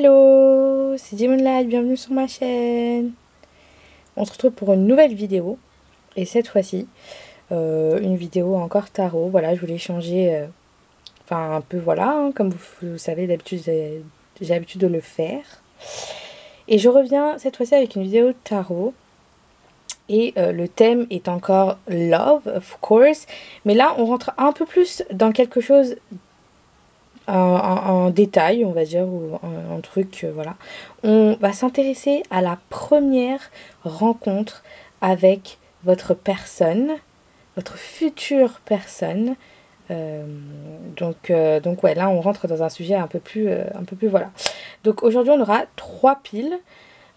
Hello, c'est Moonlight, bienvenue sur ma chaîne. On se retrouve pour une nouvelle vidéo. Et cette fois-ci, une vidéo encore tarot. Voilà, je voulais changer, un peu, voilà, hein, comme vous savez, d'habitude, j'ai l'habitude de le faire. Et je reviens cette fois-ci avec une vidéo tarot. Et le thème est encore Love, of course. Mais là, on rentre un peu plus dans quelque chose en détail, on va dire, ou un truc, voilà. On va s'intéresser à la première rencontre avec votre personne, votre future personne. Donc ouais, là on rentre dans un sujet un peu plus voilà. Donc aujourd'hui on aura 3 piles.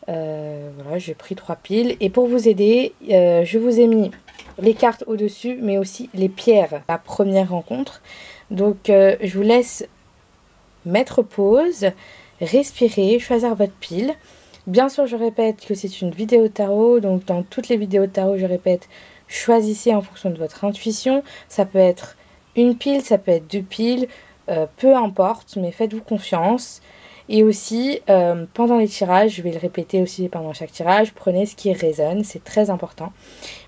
Voilà, j'ai pris 3 piles. Et pour vous aider, je vous ai mis les cartes au-dessus, mais aussi les pierres. La première rencontre. Donc je vous laisse mettre pause, respirer, choisir votre pile. Bien sûr, je répète que c'est une vidéo tarot, donc dans toutes les vidéos tarot, je répète, choisissez en fonction de votre intuition. Ça peut être une pile, ça peut être 2 piles, peu importe, mais faites-vous confiance. Et aussi, pendant les tirages, je vais le répéter aussi pendant chaque tirage, prenez ce qui résonne, c'est très important.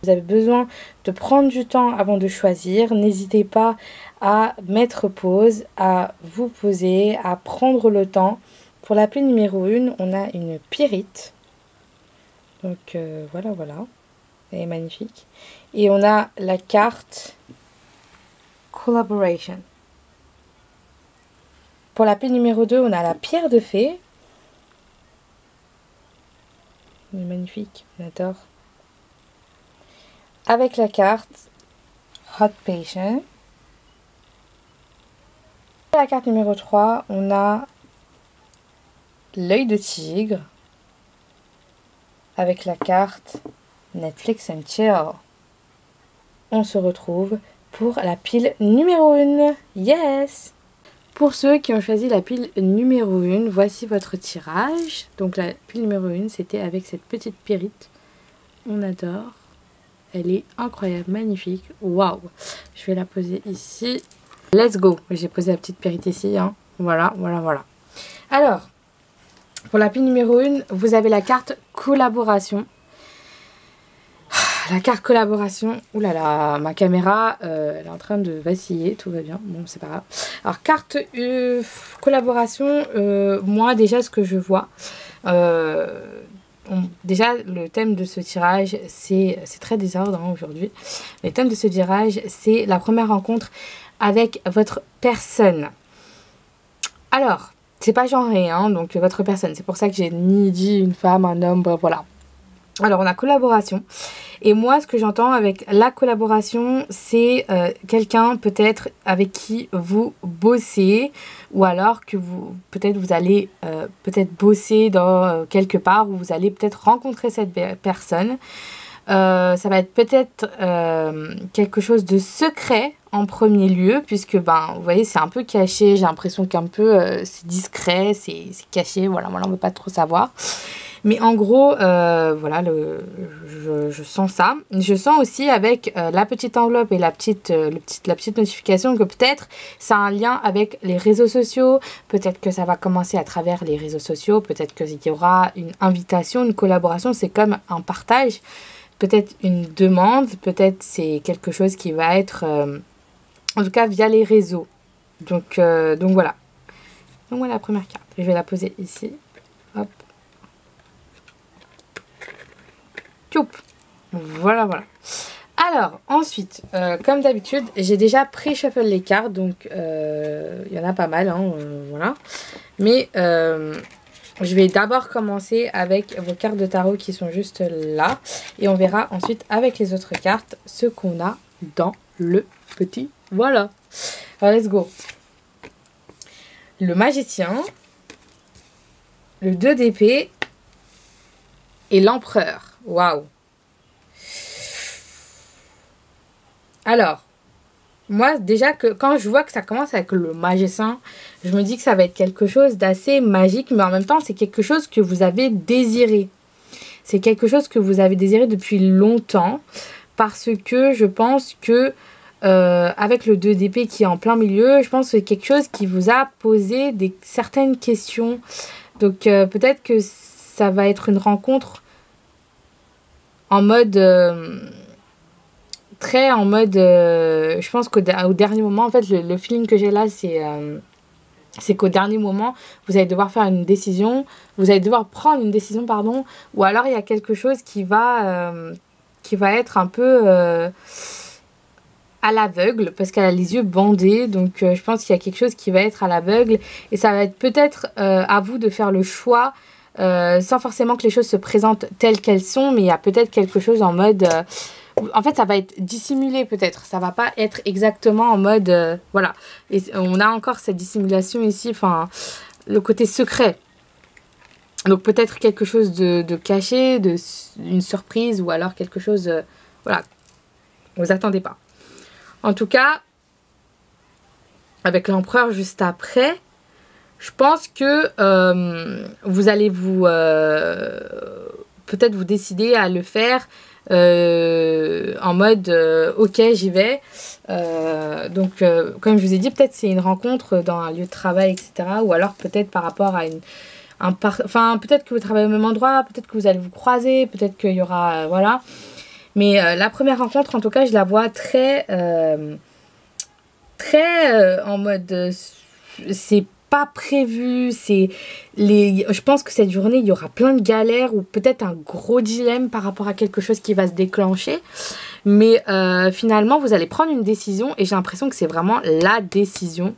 Vous avez besoin de prendre du temps avant de choisir. N'hésitez pas à mettre pause, à vous poser, à prendre le temps. Pour la pile numéro 1, on a une pyrite. Donc voilà. Elle est magnifique. Et on a la carte Collaboration. Pour la pile numéro 2, on a la pierre de fée. Elle est magnifique, on adore. Avec la carte Hot Patient. La carte numéro 3, on a l'œil de tigre. Avec la carte Netflix and Chill. On se retrouve pour la pile numéro 1. Yes! Pour ceux qui ont choisi la pile numéro 1, voici votre tirage. Donc la pile numéro 1, c'était avec cette petite pyrite. On adore. Elle est incroyable, magnifique. Waouh! Je vais la poser ici. Let's go! J'ai posé la petite pyrite ici. Hein. Voilà. Alors, pour la pile numéro 1, vous avez la carte collaboration. La carte collaboration, oulala, ma caméra, elle est en train de vaciller, tout va bien, bon c'est pas grave. Alors carte collaboration, moi déjà ce que je vois, déjà le thème de ce tirage, c'est très désordre hein, aujourd'hui. Le thème de ce tirage, c'est la première rencontre avec votre personne. Alors, c'est pas genré, hein, donc votre personne, c'est pour ça que j'ai ni dit une femme, un homme, bref, voilà. Alors on a collaboration et moi ce que j'entends avec la collaboration c'est quelqu'un peut-être avec qui vous bossez ou alors que vous peut-être vous allez peut-être bosser dans quelque part où vous allez peut-être rencontrer cette personne. Ça va être peut-être quelque chose de secret en premier lieu puisque vous voyez c'est un peu caché, j'ai l'impression qu'un peu c'est discret, c'est caché, voilà on ne veut pas trop savoir. Mais en gros, voilà, je sens ça. Je sens aussi avec la petite enveloppe et la petite notification que peut-être ça a un lien avec les réseaux sociaux. Peut-être que ça va commencer à travers les réseaux sociaux. Peut-être qu'il y aura une invitation, une collaboration. C'est comme un partage. Peut-être une demande. Peut-être c'est quelque chose qui va être, en tout cas, via les réseaux. Donc voilà. Donc voilà la première carte. Je vais la poser ici. Hop. Voilà. Alors, ensuite, comme d'habitude, j'ai déjà pré-shuffle les cartes, donc il y en a pas mal, hein, voilà. Mais je vais d'abord commencer avec vos cartes de tarot qui sont juste là. Et on verra ensuite avec les autres cartes ce qu'on a dans le petit. Voilà. Alors, let's go. Le magicien, le 2 d'épée et l'empereur. Waouh! Alors, moi, déjà, quand je vois que ça commence avec le magicien, je me dis que ça va être quelque chose d'assez magique, mais en même temps, c'est quelque chose que vous avez désiré. C'est quelque chose que vous avez désiré depuis longtemps, parce que je pense que, avec le 2 d'épée qui est en plein milieu, je pense que c'est quelque chose qui vous a posé certaines questions Donc peut-être que ça va être une rencontre en mode... très en mode... je pense qu'au dernier moment, en fait, le feeling que j'ai là, c'est qu'au dernier moment, vous allez devoir faire une décision, vous allez devoir prendre une décision, pardon, ou alors il y a quelque chose qui va être un peu à l'aveugle, parce qu'elle a les yeux bandés, donc je pense qu'il y a quelque chose qui va être à l'aveugle, et ça va être peut-être à vous de faire le choix, sans forcément que les choses se présentent telles qu'elles sont, mais il y a peut-être quelque chose en mode... en fait, ça va être dissimulé peut-être. Ça va pas être exactement en mode... voilà. Et on a encore cette dissimulation ici, enfin, le côté secret. Donc peut-être quelque chose de caché, une surprise ou alors quelque chose... voilà, vous attendez pas. En tout cas, avec l'empereur juste après, je pense que vous allez peut-être vous décider à le faire en mode ok, j'y vais. Donc comme je vous ai dit, peut-être c'est une rencontre dans un lieu de travail, etc. Ou alors peut-être par rapport à enfin peut-être que vous travaillez au même endroit, peut-être que vous allez vous croiser, peut-être qu'il y aura voilà. Mais la première rencontre, en tout cas, je la vois très en mode c'est pas prévu, je pense que cette journée il y aura plein de galères ou peut-être un gros dilemme par rapport à quelque chose qui va se déclencher, mais finalement vous allez prendre une décision et j'ai l'impression que c'est vraiment la décision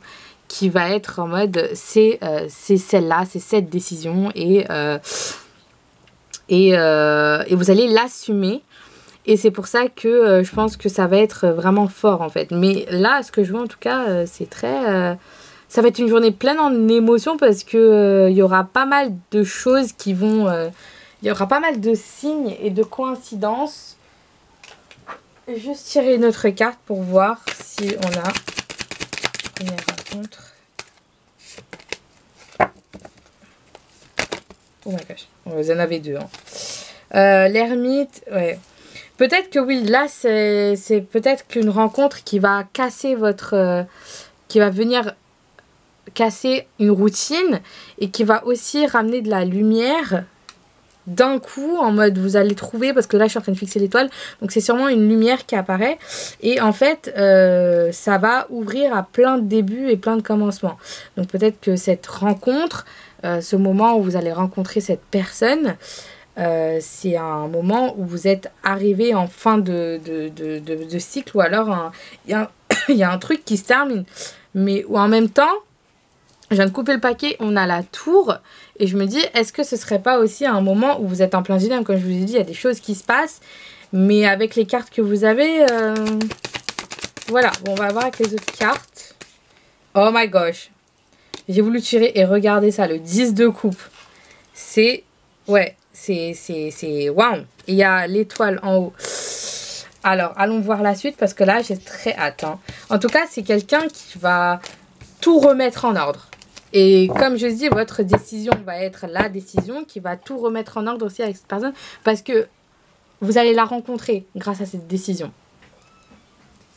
qui va être en mode c'est celle-là, c'est cette décision et vous allez l'assumer. Et c'est pour ça que je pense que ça va être vraiment fort en fait. Mais là, ce que je vois en tout cas, c'est très... ça va être une journée pleine en émotions parce que il y aura pas mal de choses qui vont... il y aura pas mal de signes et de coïncidences. Juste tirer notre carte pour voir si on a... Première rencontre. Oh my gosh. Vous en avez deux. Hein. L'ermite, ouais. Peut-être que oui, là, c'est peut-être qu'une rencontre qui va casser qui va venir casser une routine et qui va aussi ramener de la lumière d'un coup, en mode vous allez trouver, parce que là, je suis en train de fixer l'étoile, donc c'est sûrement une lumière qui apparaît. Et en fait, ça va ouvrir à plein de débuts et plein de commencements. Donc peut-être que cette rencontre, ce moment où vous allez rencontrer cette personne... c'est un moment où vous êtes arrivé en fin de cycle ou alors il y a un truc qui se termine mais où en même temps je viens de couper le paquet, on a la tour et je me dis est-ce que ce serait pas aussi un moment où vous êtes en plein dilemme, comme je vous ai dit il y a des choses qui se passent mais avec les cartes que vous avez voilà, bon, on va voir avec les autres cartes. Oh my gosh, j'ai voulu tirer et regardez ça, le 10 de coupe, c'est ouais, c'est waouh. Il y a l'étoile en haut. Alors, allons voir la suite parce que là, j'ai très hâte. Hein. En tout cas, c'est quelqu'un qui va tout remettre en ordre. Et comme je dis, votre décision va être la décision qui va tout remettre en ordre aussi avec cette personne parce que vous allez la rencontrer grâce à cette décision.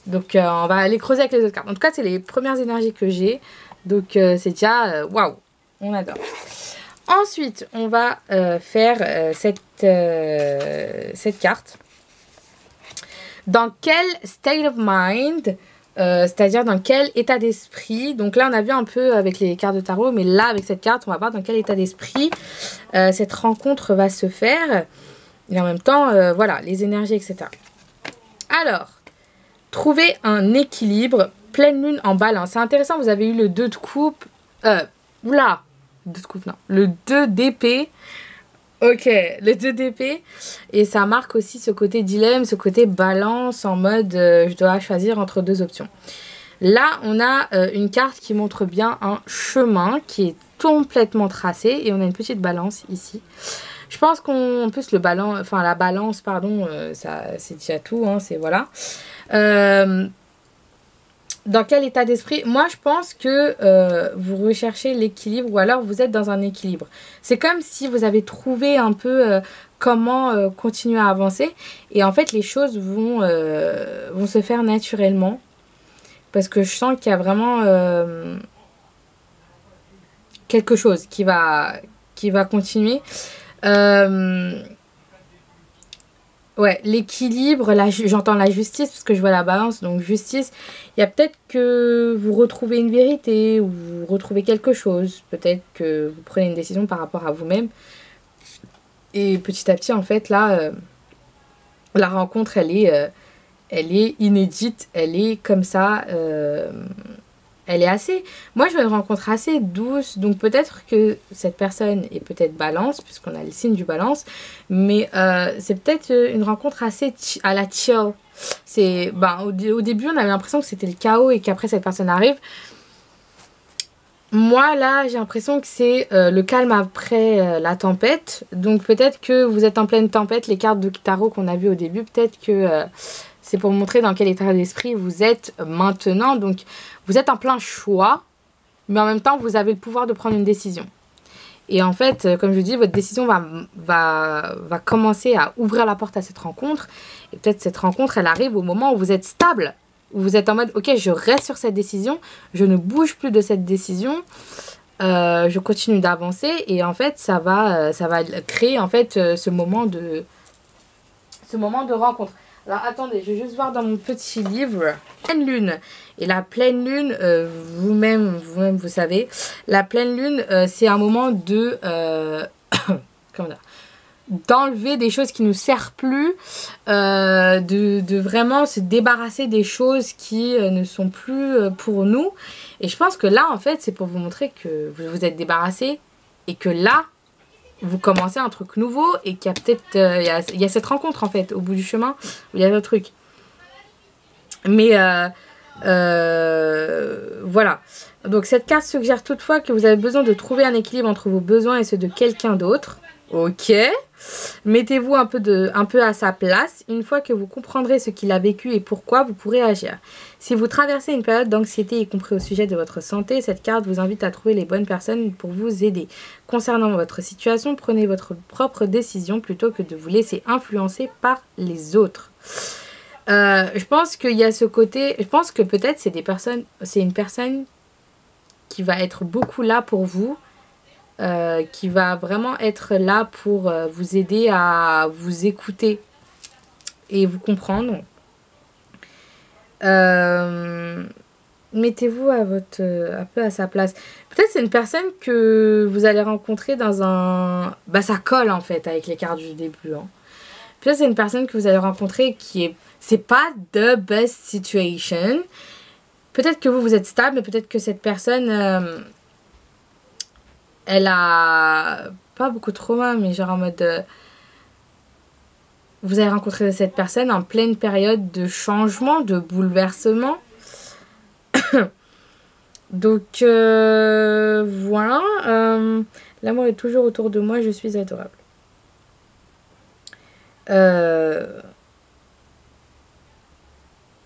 Donc, on va aller creuser avec les autres cartes. En tout cas, c'est les premières énergies que j'ai. Donc, c'est déjà waouh. On adore. Ensuite, on va faire cette carte. Dans quel state of mind, c'est-à-dire dans quel état d'esprit. Donc là, on a vu un peu avec les cartes de tarot, mais là, avec cette carte, on va voir dans quel état d'esprit cette rencontre va se faire. Et en même temps, voilà, les énergies, etc. Alors, trouver un équilibre, pleine lune en balance. C'est intéressant, vous avez eu le 2 de coupe. Oula! 2 de coupe, non. Le 2 d'épée. Ok, le 2 d'épée. Et ça marque aussi ce côté dilemme, ce côté balance en mode je dois choisir entre deux options. Là, on a une carte qui montre bien un chemin qui est complètement tracé. Et on a une petite balance ici. Je pense qu'en plus, la balance, pardon, ça c'est déjà tout. Hein, c'est voilà. Dans quel état d'esprit? Moi, je pense que vous recherchez l'équilibre ou alors vous êtes dans un équilibre. C'est comme si vous avez trouvé un peu comment continuer à avancer. Et en fait, les choses vont se faire naturellement. Parce que je sens qu'il y a vraiment quelque chose qui va qui va continuer. Ouais, l'équilibre, j'entends la justice parce que je vois la balance, donc justice. Il y a peut-être que vous retrouvez une vérité ou vous retrouvez quelque chose. Peut-être que vous prenez une décision par rapport à vous-même. Et petit à petit, en fait, là, la rencontre, elle est inédite, elle est comme ça. Elle est assez... Moi, je veux une rencontre assez douce. Donc, peut-être que cette personne est peut-être balance, puisqu'on a le signe du balance. Mais c'est peut-être une rencontre assez à la chill. C'est, au début, on avait l'impression que c'était le chaos et qu'après, cette personne arrive. Moi, là, j'ai l'impression que c'est le calme après la tempête. Donc, peut-être que vous êtes en pleine tempête. Les cartes de tarot qu'on a vues au début, peut-être que... c'est pour montrer dans quel état d'esprit vous êtes maintenant. Donc, vous êtes en plein choix, mais en même temps, vous avez le pouvoir de prendre une décision. Et en fait, comme je dis, votre décision va commencer à ouvrir la porte à cette rencontre. Et peut-être cette rencontre, elle arrive au moment où vous êtes stable, où vous êtes en mode, ok, je reste sur cette décision, je ne bouge plus de cette décision, je continue d'avancer. Et en fait, ça va créer en fait ce moment de rencontre. Alors attendez, je vais juste voir dans mon petit livre. Pleine lune. Et la pleine lune, vous-même, vous savez, la pleine lune, c'est un moment de... comment dire, d'enlever des choses qui ne nous servent plus, de vraiment se débarrasser des choses qui ne sont plus pour nous. Et je pense que là, en fait, c'est pour vous montrer que vous vous êtes débarrassé et que là, vous commencez un truc nouveau et qu'il y a peut-être il y a cette rencontre en fait au bout du chemin où il y a d'autres trucs, mais voilà. Donc cette carte suggère toutefois que vous avez besoin de trouver un équilibre entre vos besoins et ceux de quelqu'un d'autre. Ok, mettez-vous un peu à sa place. Une fois que vous comprendrez ce qu'il a vécu et pourquoi, vous pourrez agir. Si vous traversez une période d'anxiété, y compris au sujet de votre santé, cette carte vous invite à trouver les bonnes personnes pour vous aider. Concernant votre situation, prenez votre propre décision plutôt que de vous laisser influencer par les autres. Je pense qu'il y a ce côté... Je pense que peut-être c'est une personne qui va être beaucoup là pour vous. Qui va vraiment être là pour vous aider à vous écouter et vous comprendre. Mettez-vous un peu à sa place. Peut-être c'est une personne que vous allez rencontrer dans un... ça colle en fait avec les cartes du début. Hein. Peut-être c'est une personne que vous allez rencontrer qui est... C'est pas the best situation. Peut-être que vous êtes stable, mais peut-être que cette personne... elle a pas beaucoup de trauma, mais genre en mode... vous avez rencontré cette personne en pleine période de changement, de bouleversement. Donc, voilà. L'amour est toujours autour de moi, je suis adorable.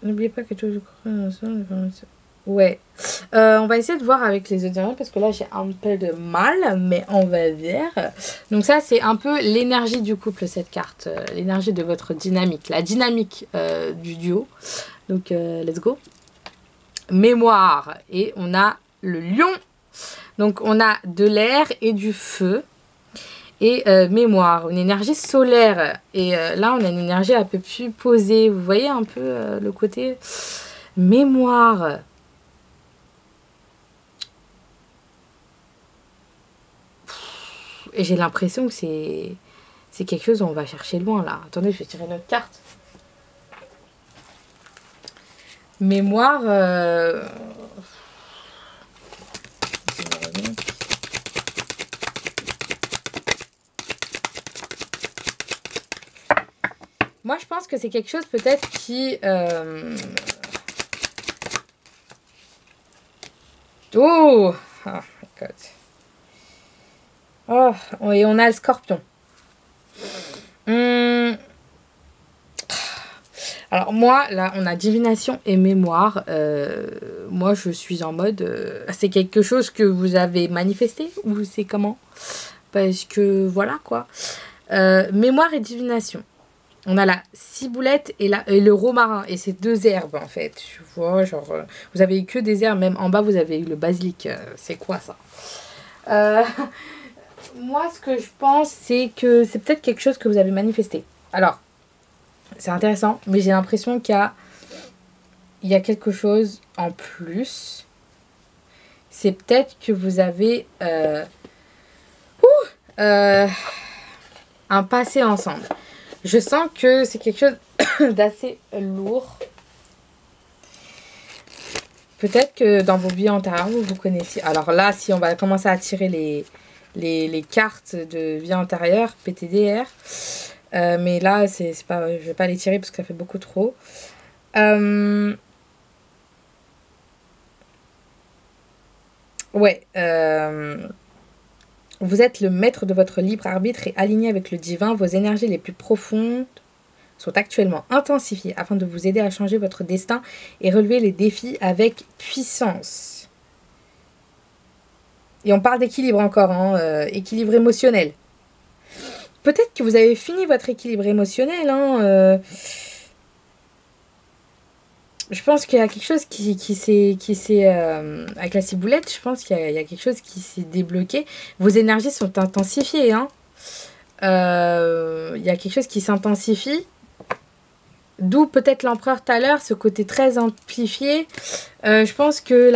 N'oubliez pas que tout je crois dans le... Ouais. On va essayer de voir avec les audiences parce que là j'ai un peu de mal, mais on va voir. Donc ça c'est un peu l'énergie du couple, cette carte, l'énergie de votre dynamique, la dynamique du duo. Donc let's go. Mémoire, et on a le lion. Donc on a de l'air et du feu. Et mémoire, une énergie solaire. Et là on a une énergie un peu plus posée. Vous voyez un peu le côté mémoire. Et j'ai l'impression que c'est quelque chose où on va chercher loin là. Attendez, je vais tirer notre carte. Mémoire. Moi, je pense que c'est quelque chose peut-être qui... Oh! Oh my god. Oh, et on a le scorpion. Alors moi, là, on a divination et mémoire. Moi, je suis en mode... c'est quelque chose que vous avez manifesté ou c'est comment? Parce que voilà, quoi. Mémoire et divination. On a la ciboulette et le romarin. Et c'est deux herbes, en fait. Tu vois, genre... vous avez eu que des herbes. Même en bas, vous avez eu le basilic. C'est quoi, ça moi, ce que je pense, c'est que c'est peut-être quelque chose que vous avez manifesté. Alors, c'est intéressant, mais j'ai l'impression il y a quelque chose en plus. C'est peut-être que vous avez un passé ensemble. Je sens que c'est quelque chose d'assez lourd. Peut-être que dans vos vies antérieures, vous vous connaissiez. Alors là, si on va commencer à tirer les cartes de vie antérieure, PTDR. Mais là, c'est pas, je vais pas les tirer parce que ça fait beaucoup trop. Ouais. Vous êtes le maître de votre libre arbitre et aligné avec le divin. Vos énergies les plus profondes sont actuellement intensifiées afin de vous aider à changer votre destin et relever les défis avec puissance. Et on parle d'équilibre encore, hein, équilibre émotionnel. Peut-être que vous avez fini votre équilibre émotionnel. Je pense qu'il y a quelque chose qui s'est avec la ciboulette, je pense qu'il y a quelque chose qui s'est débloqué. Vos énergies sont intensifiées. Il y a quelque chose qui s'intensifie. D'où peut-être l'empereur tout à l'heure, ce côté très amplifié. Je pense que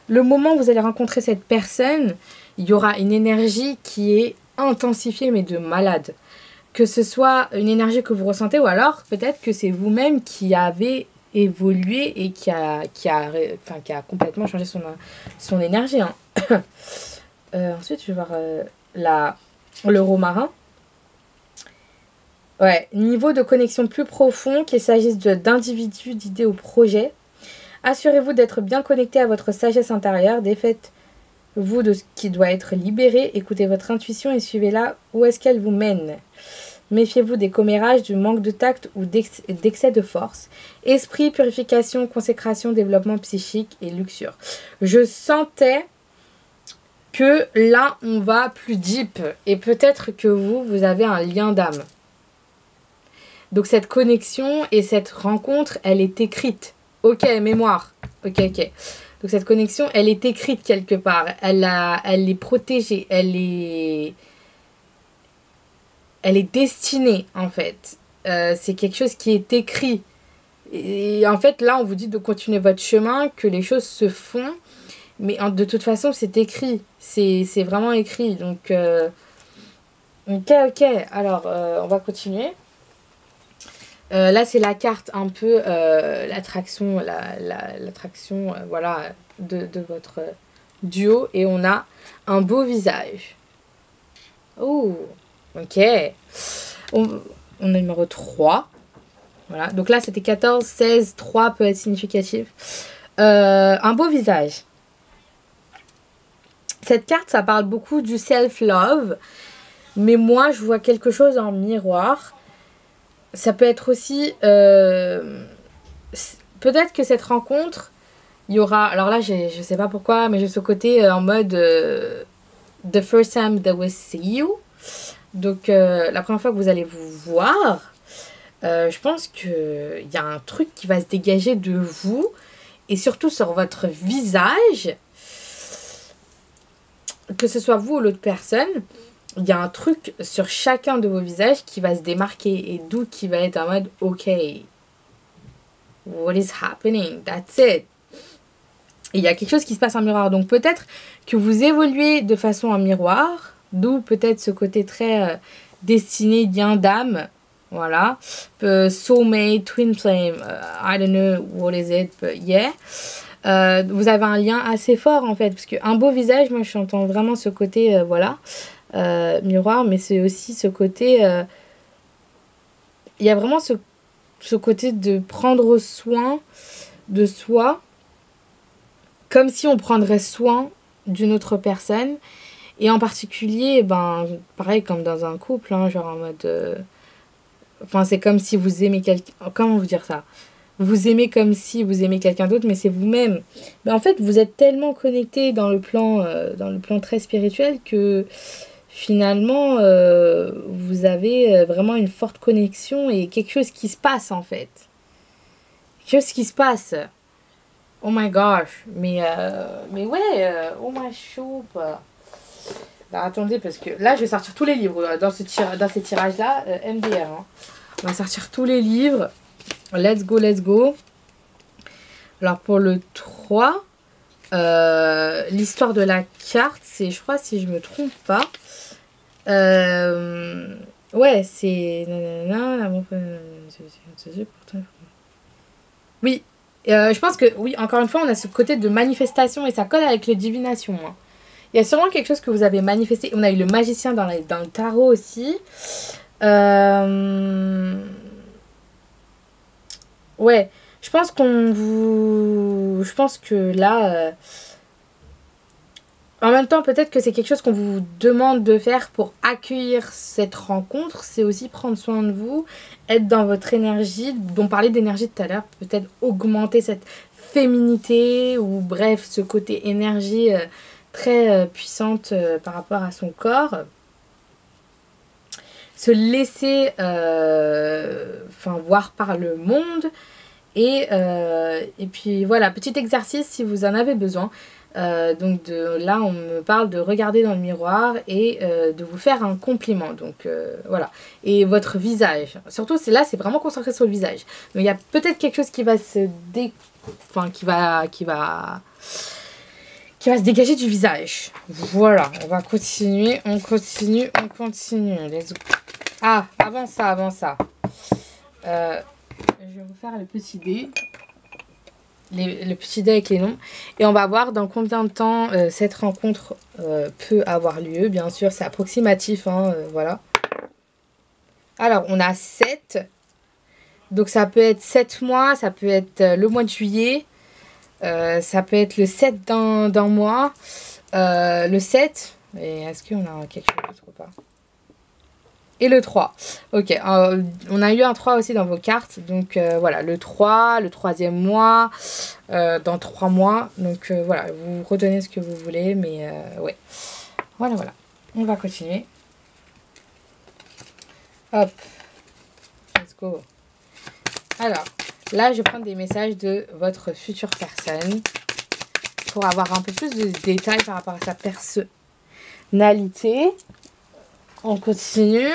le moment où vous allez rencontrer cette personne, il y aura une énergie qui est intensifiée, mais de malade. Que ce soit une énergie que vous ressentez, ou alors peut-être que c'est vous-même qui avez évolué et qui a complètement changé son énergie. Ensuite, je vais voir le romarin. Ouais, niveau de connexion plus profond, qu'il s'agisse d'individus, d'idées ou projets. Assurez-vous d'être bien connecté à votre sagesse intérieure. Défaites-vous de ce qui doit être libéré. Écoutez votre intuition et suivez-la où est-ce qu'elle vous mène. Méfiez-vous des commérages, du manque de tact ou d'excès de force. Esprit, purification, consécration, développement psychique et luxure. Je sentais que là, on va plus deep. Et peut-être que vous avez un lien d'âme. Donc cette connexion et cette rencontre, elle est écrite. Ok, mémoire. Ok. Donc cette connexion, elle est écrite quelque part. Elle est protégée. Elle est destinée, en fait. C'est quelque chose qui est écrit. Et en fait, là, on vous dit de continuer votre chemin, que les choses se font. Mais de toute façon, c'est écrit. C'est vraiment écrit. Donc, ok. Alors, on va continuer. Là, c'est la carte un peu l'attraction, l'attraction voilà, de votre duo. Et on a un beau visage. Oh, ok. On a numéro 3. Voilà. Donc là, c'était 14, 16, 3 peut être significatif. Un beau visage. Cette carte, ça parle beaucoup du self-love. Mais moi, je vois quelque chose en miroir. Ça peut être aussi... peut-être que cette rencontre, il y aura... Alors là, je sais pas pourquoi, mais j'ai ce côté en mode... the first time that we see you. Donc, la première fois que vous allez vous voir, je pense qu'il y a un truc qui va se dégager de vous. Et surtout sur votre visage. Que ce soit vous ou l'autre personne. Il y a un truc sur chacun de vos visages qui va se démarquer et d'où qui va être en mode ok, what is happening, that's it. Et il y a quelque chose qui se passe en miroir, donc peut-être que vous évoluez de façon en miroir, d'où peut-être ce côté très destiné, lien d'âme, voilà, soulmate, twin flame, I don't know what is it, but yeah. Vous avez un lien assez fort en fait, parce qu'un beau visage, moi j'entends vraiment ce côté, voilà. Miroir, mais c'est aussi ce côté il y a vraiment ce côté de prendre soin de soi comme si on prendrait soin d'une autre personne, et en particulier pareil comme dans un couple, genre en mode c'est comme si vous aimez quelqu'un, comment vous dire ça, vous aimez comme si vous aimez quelqu'un d'autre, mais c'est vous-même. Mais en fait vous êtes tellement connecté dans le plan très spirituel que finalement, vous avez vraiment une forte connexion et quelque chose qui se passe en fait. Quelque chose qui se passe. Oh my gosh. Mais ouais, oh my choupe. Alors attendez, parce que là, je vais sortir tous les livres dans ces tirages-là. MDR. Hein. On va sortir tous les livres. Let's go, let's go. Alors pour le 3, l'histoire de la carte, c'est, je crois, si je me trompe pas. Ouais, c'est... Oui, je pense que, oui, encore une fois, on a ce côté de manifestation et ça colle avec les divinations. Hein. Il y a sûrement quelque chose que vous avez manifesté. On a eu le magicien dans le tarot aussi. Ouais, je pense Je pense que là... En même temps, peut-être que c'est quelque chose qu'on vous demande de faire pour accueillir cette rencontre. C'est aussi prendre soin de vous, être dans votre énergie, dont on parlait d'énergie tout à l'heure. Peut-être augmenter cette féminité ou bref, ce côté énergie très puissante par rapport à son corps. Se laisser voir par le monde. Et puis voilà, petit exercice si vous en avez besoin. Donc là on me parle de regarder dans le miroir et de vous faire un compliment, donc voilà, et votre visage, surtout c'est vraiment concentré sur le visage, donc il y a peut-être quelque chose qui va se dégager du visage. Voilà, on va continuer, on continue. Avant ça je vais vous faire le petit dé. Le petit dé avec les noms. Et on va voir dans combien de temps cette rencontre peut avoir lieu. Bien sûr, c'est approximatif. Hein, voilà. Alors, on a 7. Donc, ça peut être 7 mois. Ça peut être le mois de juillet. Ça peut être le 7 d'un mois. Le 7. Et est-ce qu'on a quelque chose d'autre ou pas? Et le 3. Ok, on a eu un 3 aussi dans vos cartes. Donc voilà, le 3, le 3e mois, dans 3 mois. Donc voilà, vous retenez ce que vous voulez. Mais ouais, voilà. On va continuer. Hop, let's go. Alors, là, je prends des messages de votre future personne pour avoir un peu plus de détails par rapport à sa personnalité. On continue.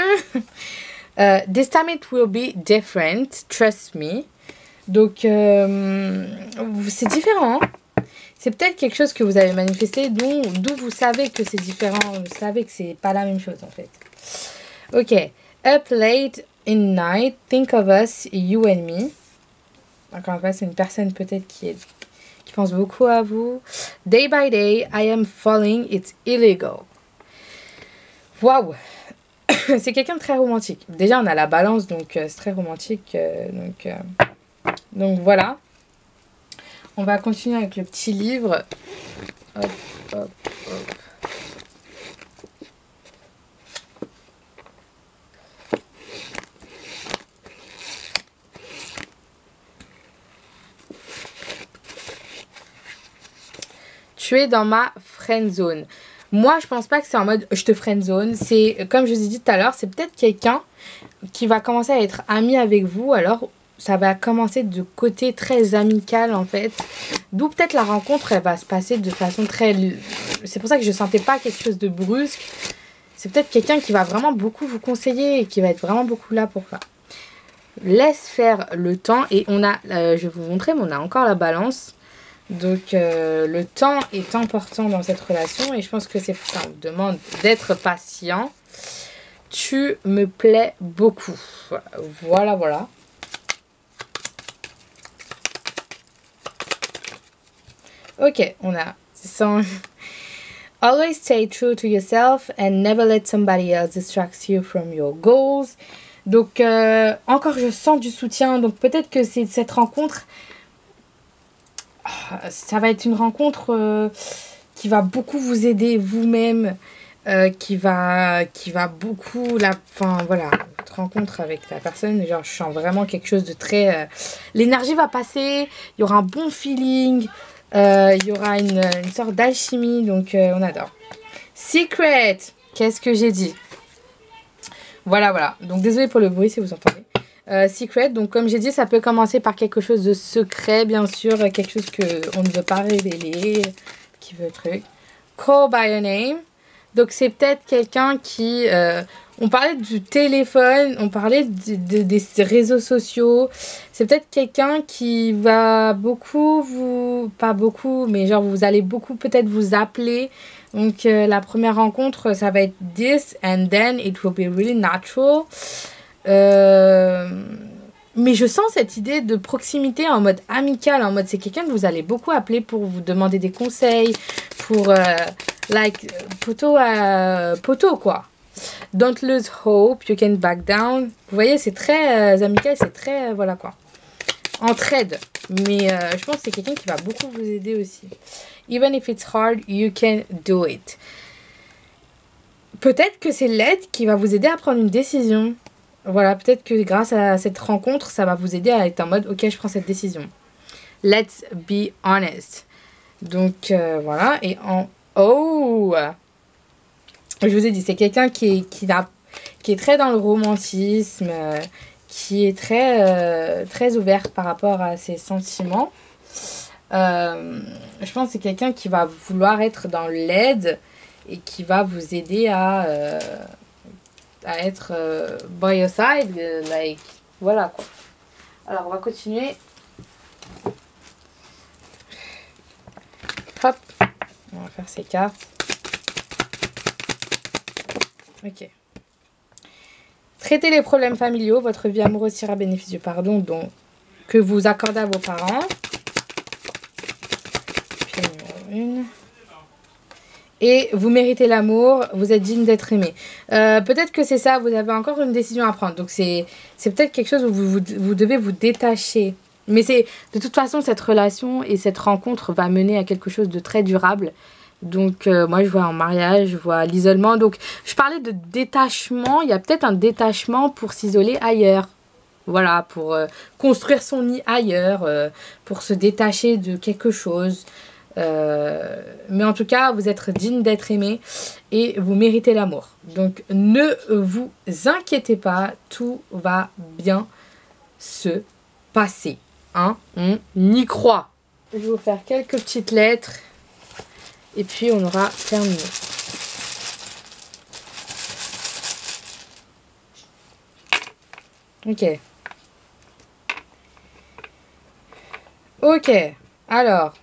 This time it will be different, trust me. Donc, c'est différent. C'est peut-être quelque chose que vous avez manifesté, d'où vous savez que c'est différent. Vous savez que c'est pas la même chose, en fait. Ok. Up late in night, think of us, you and me. Encore une fois, c'est une personne peut-être qui pense beaucoup à vous. Day by day, I am falling, it's illegal. Waouh! C'est quelqu'un de très romantique. Déjà, on a la balance, donc c'est très romantique. Donc voilà. On va continuer avec le petit livre. Hop. Tu es dans ma friend zone. Moi, je pense pas que c'est en mode je te friendzone. C'est, comme je vous ai dit tout à l'heure, c'est peut-être quelqu'un qui va commencer à être ami avec vous. Alors, ça va commencer de côté très amical, en fait. D'où peut-être la rencontre, elle va se passer de façon très... C'est pour ça que je sentais pas quelque chose de brusque. C'est peut-être quelqu'un qui va vraiment beaucoup vous conseiller et qui va être vraiment beaucoup là pour ça. Laisse faire le temps. Et on a, je vais vous montrer, mais on a encore la balance. Donc, le temps est important dans cette relation et je pense que c'est pour ça. On vous demande d'être patient. Tu me plais beaucoup. Voilà. Ok, on a... Always stay true to yourself and never let somebody else distract you from your goals. Donc, encore, je sens du soutien. Donc, peut-être que c'est cette rencontre... Ça va être une rencontre qui va beaucoup vous aider vous-même, qui va beaucoup voilà, votre rencontre avec la personne, genre je sens vraiment quelque chose de très l'énergie va passer, il y aura un bon feeling, il y aura une sorte d'alchimie, donc on adore. Secret, qu'est-ce que j'ai dit? Voilà, donc désolé pour le bruit si vous entendez. Secret, donc comme j'ai dit, ça peut commencer par quelque chose de secret, bien sûr, quelque chose qu'on ne veut pas révéler, qui veut truc. Call by your name. Donc c'est peut-être quelqu'un qui... on parlait du téléphone, on parlait des réseaux sociaux. C'est peut-être quelqu'un qui va beaucoup vous... Pas beaucoup, mais genre vous allez beaucoup peut-être vous appeler. Donc la première rencontre, ça va être this and then it will be really natural. Mais je sens cette idée de proximité en mode amical, en mode c'est quelqu'un que vous allez beaucoup appeler pour vous demander des conseils, pour poteau à poteau quoi. Don't lose hope, you can back down. Vous voyez, c'est très amical, c'est très voilà quoi. Entraide. Mais je pense que c'est quelqu'un qui va beaucoup vous aider aussi. Even if it's hard, you can do it. Peut-être que c'est l'aide qui va vous aider à prendre une décision. Voilà, peut-être que grâce à cette rencontre, ça va vous aider à être en mode, ok, je prends cette décision. Let's be honest. Donc, voilà. Et en haut, je vous ai dit, c'est quelqu'un qui est très dans le romantisme, qui est très ouvert par rapport à ses sentiments. Je pense que c'est quelqu'un qui va vouloir être dans l'aide et qui va vous aider à être by your side, like, voilà quoi. Alors on va continuer. Hop, on va faire ces cartes. Ok. Traitez les problèmes familiaux. Votre vie amoureuse tira bénéfice du pardon que vous accordez à vos parents. Puis numéro 1. Et vous méritez l'amour, vous êtes digne d'être aimé. Peut-être que c'est ça, vous avez encore une décision à prendre. Donc c'est peut-être quelque chose où vous devez vous détacher. Mais c'est de toute façon, cette relation et cette rencontre va mener à quelque chose de très durable. Donc moi je vois un mariage, je vois l'isolement. Donc je parlais de détachement, il y a peut-être un détachement pour s'isoler ailleurs. Voilà, pour construire son nid ailleurs, pour se détacher de quelque chose. Mais en tout cas, vous êtes digne d'être aimé et vous méritez l'amour. Donc ne vous inquiétez pas, tout va bien se passer. Hein, on y croit. Je vais vous faire quelques petites lettres et puis on aura terminé. Ok. Ok, alors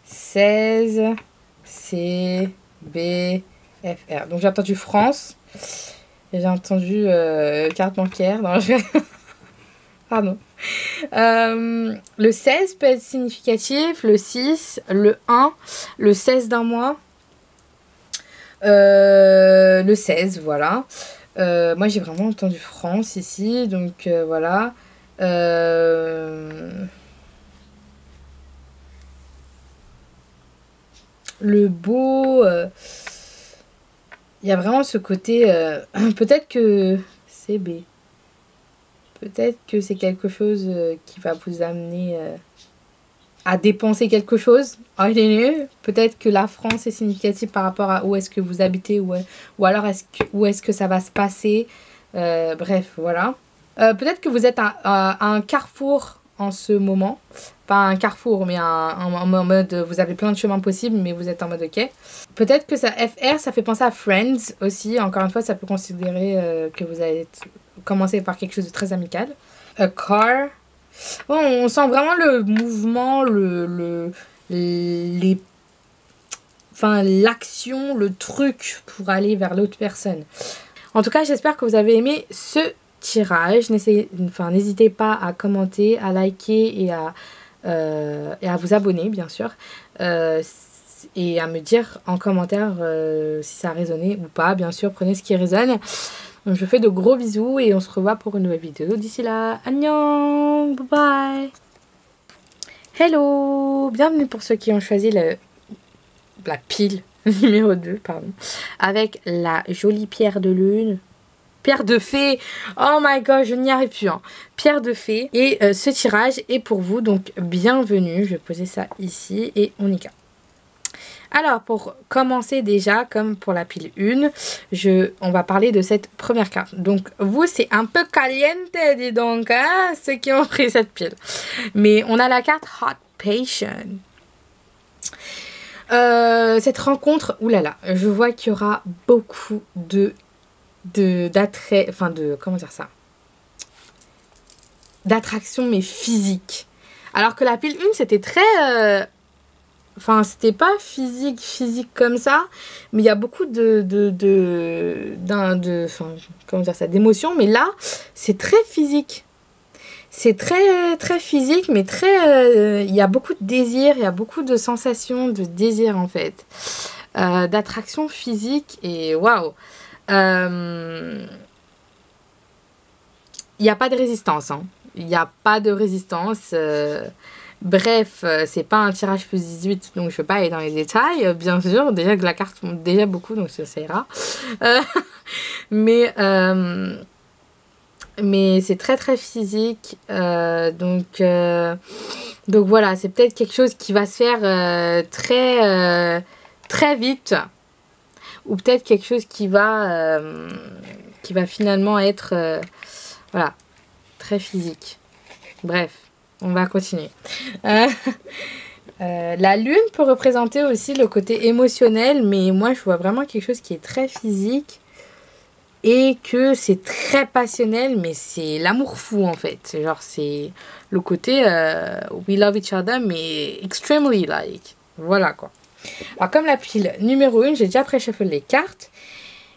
16 C B F R. Donc j'ai entendu France. J'ai entendu carte bancaire. Non, pardon. Le 16 peut être significatif. Le 6, le 1, le 16 d'un mois. Le 16, voilà. Moi j'ai vraiment entendu France ici. Donc voilà. Le beau, il y a vraiment ce côté, peut-être que c'est B. Peut-être que c'est quelque chose qui va vous amener à dépenser quelque chose. Peut-être que la France est significative par rapport à où est-ce que vous habitez ou alors où est-ce que ça va se passer. Bref, voilà. Peut-être que vous êtes à un carrefour en ce moment. Pas un carrefour, mais en mode vous avez plein de chemins possibles, mais vous êtes en mode ok. Peut-être que ça FR, ça fait penser à Friends aussi. Encore une fois, ça peut considérer que vous allez commencer par quelque chose de très amical. A car. Bon, on sent vraiment le mouvement, l'action, le truc pour aller vers l'autre personne. En tout cas, j'espère que vous avez aimé ce tirage. N'hésitez pas à commenter, à liker et à vous abonner, bien sûr. Et à me dire en commentaire si ça a résonné ou pas. Bien sûr, prenez ce qui résonne. Donc, je vous fais de gros bisous et on se revoit pour une nouvelle vidéo. D'ici là, annyeong, bye bye. Hello, bienvenue pour ceux qui ont choisi la pile numéro 2, pardon, avec la jolie pierre de lune. Pierre de fée, oh my god, je n'y arrive plus. Hein. Pierre de fée. Et ce tirage est pour vous, donc bienvenue. Je vais poser ça ici et on y va. Alors, pour commencer déjà, comme pour la pile 1, on va parler de cette première carte. Donc, vous, c'est un peu caliente, dis donc, hein, ceux qui ont pris cette pile. Mais on a la carte Hot Patient. Cette rencontre, oulala, je vois qu'il y aura beaucoup d'attrait, enfin de, comment dire ça, d'attraction mais physique. Alors que la pile 1, c'était très... Enfin, c'était pas physique comme ça, mais il y a beaucoup enfin, comment dire ça, d'émotions. Mais là, c'est très physique. C'est très physique, mais très... il y a beaucoup de désir, il y a beaucoup de sensations de désir, en fait. D'attraction physique, et waouh. Il n'y a pas de résistance, hein. Il n'y a pas de résistance. Bref, c'est pas un tirage plus 18, donc je ne vais pas aller dans les détails, bien sûr. Déjà que la carte monte déjà beaucoup, donc ça ira. Mais c'est très physique. Donc voilà, c'est peut-être quelque chose qui va se faire très vite. Ou peut-être quelque chose qui va finalement être voilà, très physique. Bref, on va continuer. La lune peut représenter aussi le côté émotionnel, mais moi je vois vraiment quelque chose qui est très physique et que c'est très passionnel, mais c'est l'amour fou en fait. Genre c'est le côté we love each other, mais extremely like. Voilà quoi. Alors comme la pile numéro 1, j'ai déjà pré-shuffle les cartes.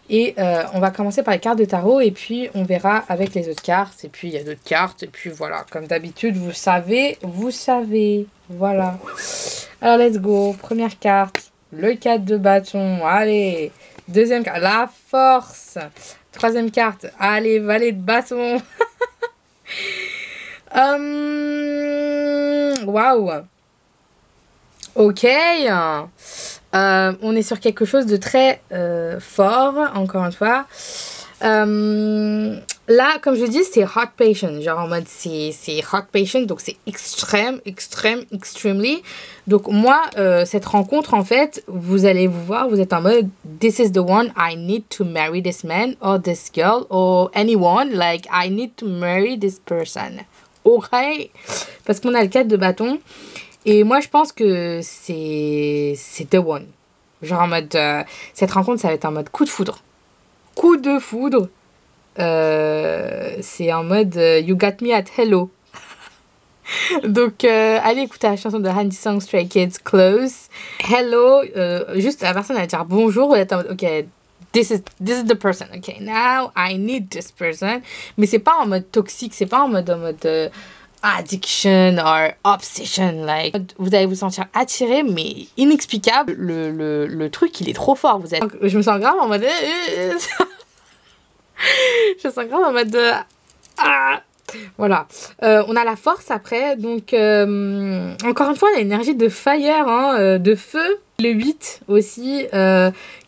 Et on va commencer par les cartes de tarot et puis on verra avec les autres cartes. Et puis il y a d'autres cartes. Et puis voilà, comme d'habitude, vous savez. Voilà. Alors let's go. Première carte, le 4 de bâton. Allez. Deuxième carte, la force. Troisième carte, allez, valet de bâton. Waouh. Ok. On est sur quelque chose de très fort, encore une fois. Là, comme je dis, c'est hot patient. Genre en mode, c'est hot patient, donc c'est extremely. Donc moi, cette rencontre, en fait, vous allez vous voir, vous êtes en mode, this is the one, I need to marry this man, or this girl, or anyone. Like, I need to marry this person. Ok? Parce qu'on a le 4 de bâton. Et moi, je pense que c'est the one. Genre en mode... cette rencontre, ça va être en mode coup de foudre. Coup de foudre. C'est en mode You got me at hello. Donc, allez écouter la chanson de Handy Song Stray Kids, Close. Hello. Juste, la personne va dire bonjour. Elle est en mode, ok, this is the person. Ok, now I need this person. Mais c'est pas en mode toxique. C'est pas en mode addiction or obsession, like vous allez vous sentir attiré mais inexplicable. Le truc il est trop fort. Je me sens grave en mode je me sens grave en mode voilà. On a la force après, donc encore une fois l'énergie de fire, hein, de feu. Le 8 aussi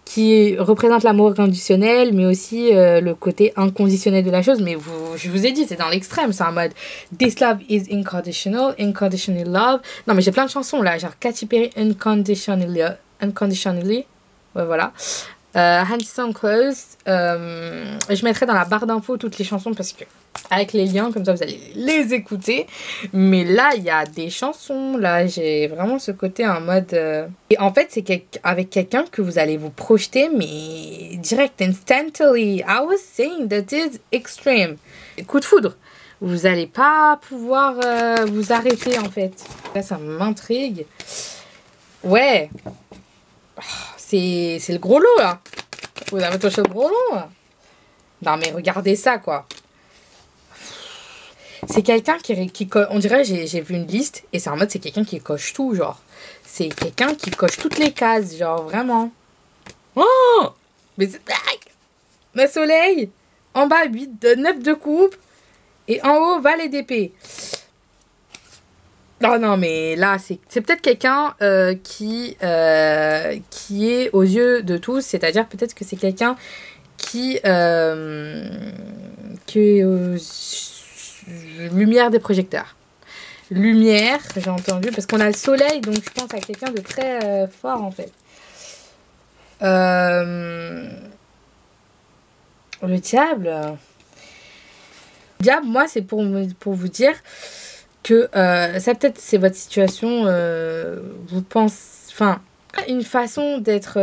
qui représente l'amour inconditionnel, mais aussi le côté inconditionnel de la chose. Mais je vous ai dit, c'est dans l'extrême. C'est en mode This love is unconditional, unconditional love. Non, mais j'ai plein de chansons là, genre Katy Perry, Unconditionally. Ouais, voilà. Handy Song Close. Je mettrai dans la barre d'infos toutes les chansons parce que avec les liens, comme ça vous allez les écouter. Mais là, il y a des chansons. Là, j'ai vraiment ce côté en mode... Et en fait, c'est avec quelqu'un que vous allez vous projeter, mais direct, instantly. I was saying that is extreme. Coup de foudre. Vous n'allez pas pouvoir vous arrêter, en fait. Là, ça m'intrigue. Ouais. C'est le gros lot, là. Vous avez touché le gros lot, là. Non, mais regardez ça, quoi. C'est quelqu'un qui on dirait, j'ai vu une liste, et c'est en mode, c'est quelqu'un qui coche tout, genre. C'est quelqu'un qui coche toutes les cases, genre, vraiment. Oh! Mais c'est... Le soleil! En bas, 9 de coupe. Et en haut, valet d'épée. Non, mais là, c'est peut-être quelqu'un qui est aux yeux de tous. C'est-à-dire, peut-être que c'est quelqu'un qui est aux lumière des projecteurs. Lumière, j'ai entendu, parce qu'on a le soleil, donc je pense à quelqu'un de très fort, en fait. Le diable. Le diable, moi, c'est pour vous dire que ça, peut-être, c'est votre situation. Vous pensez... Enfin, Une façon d'être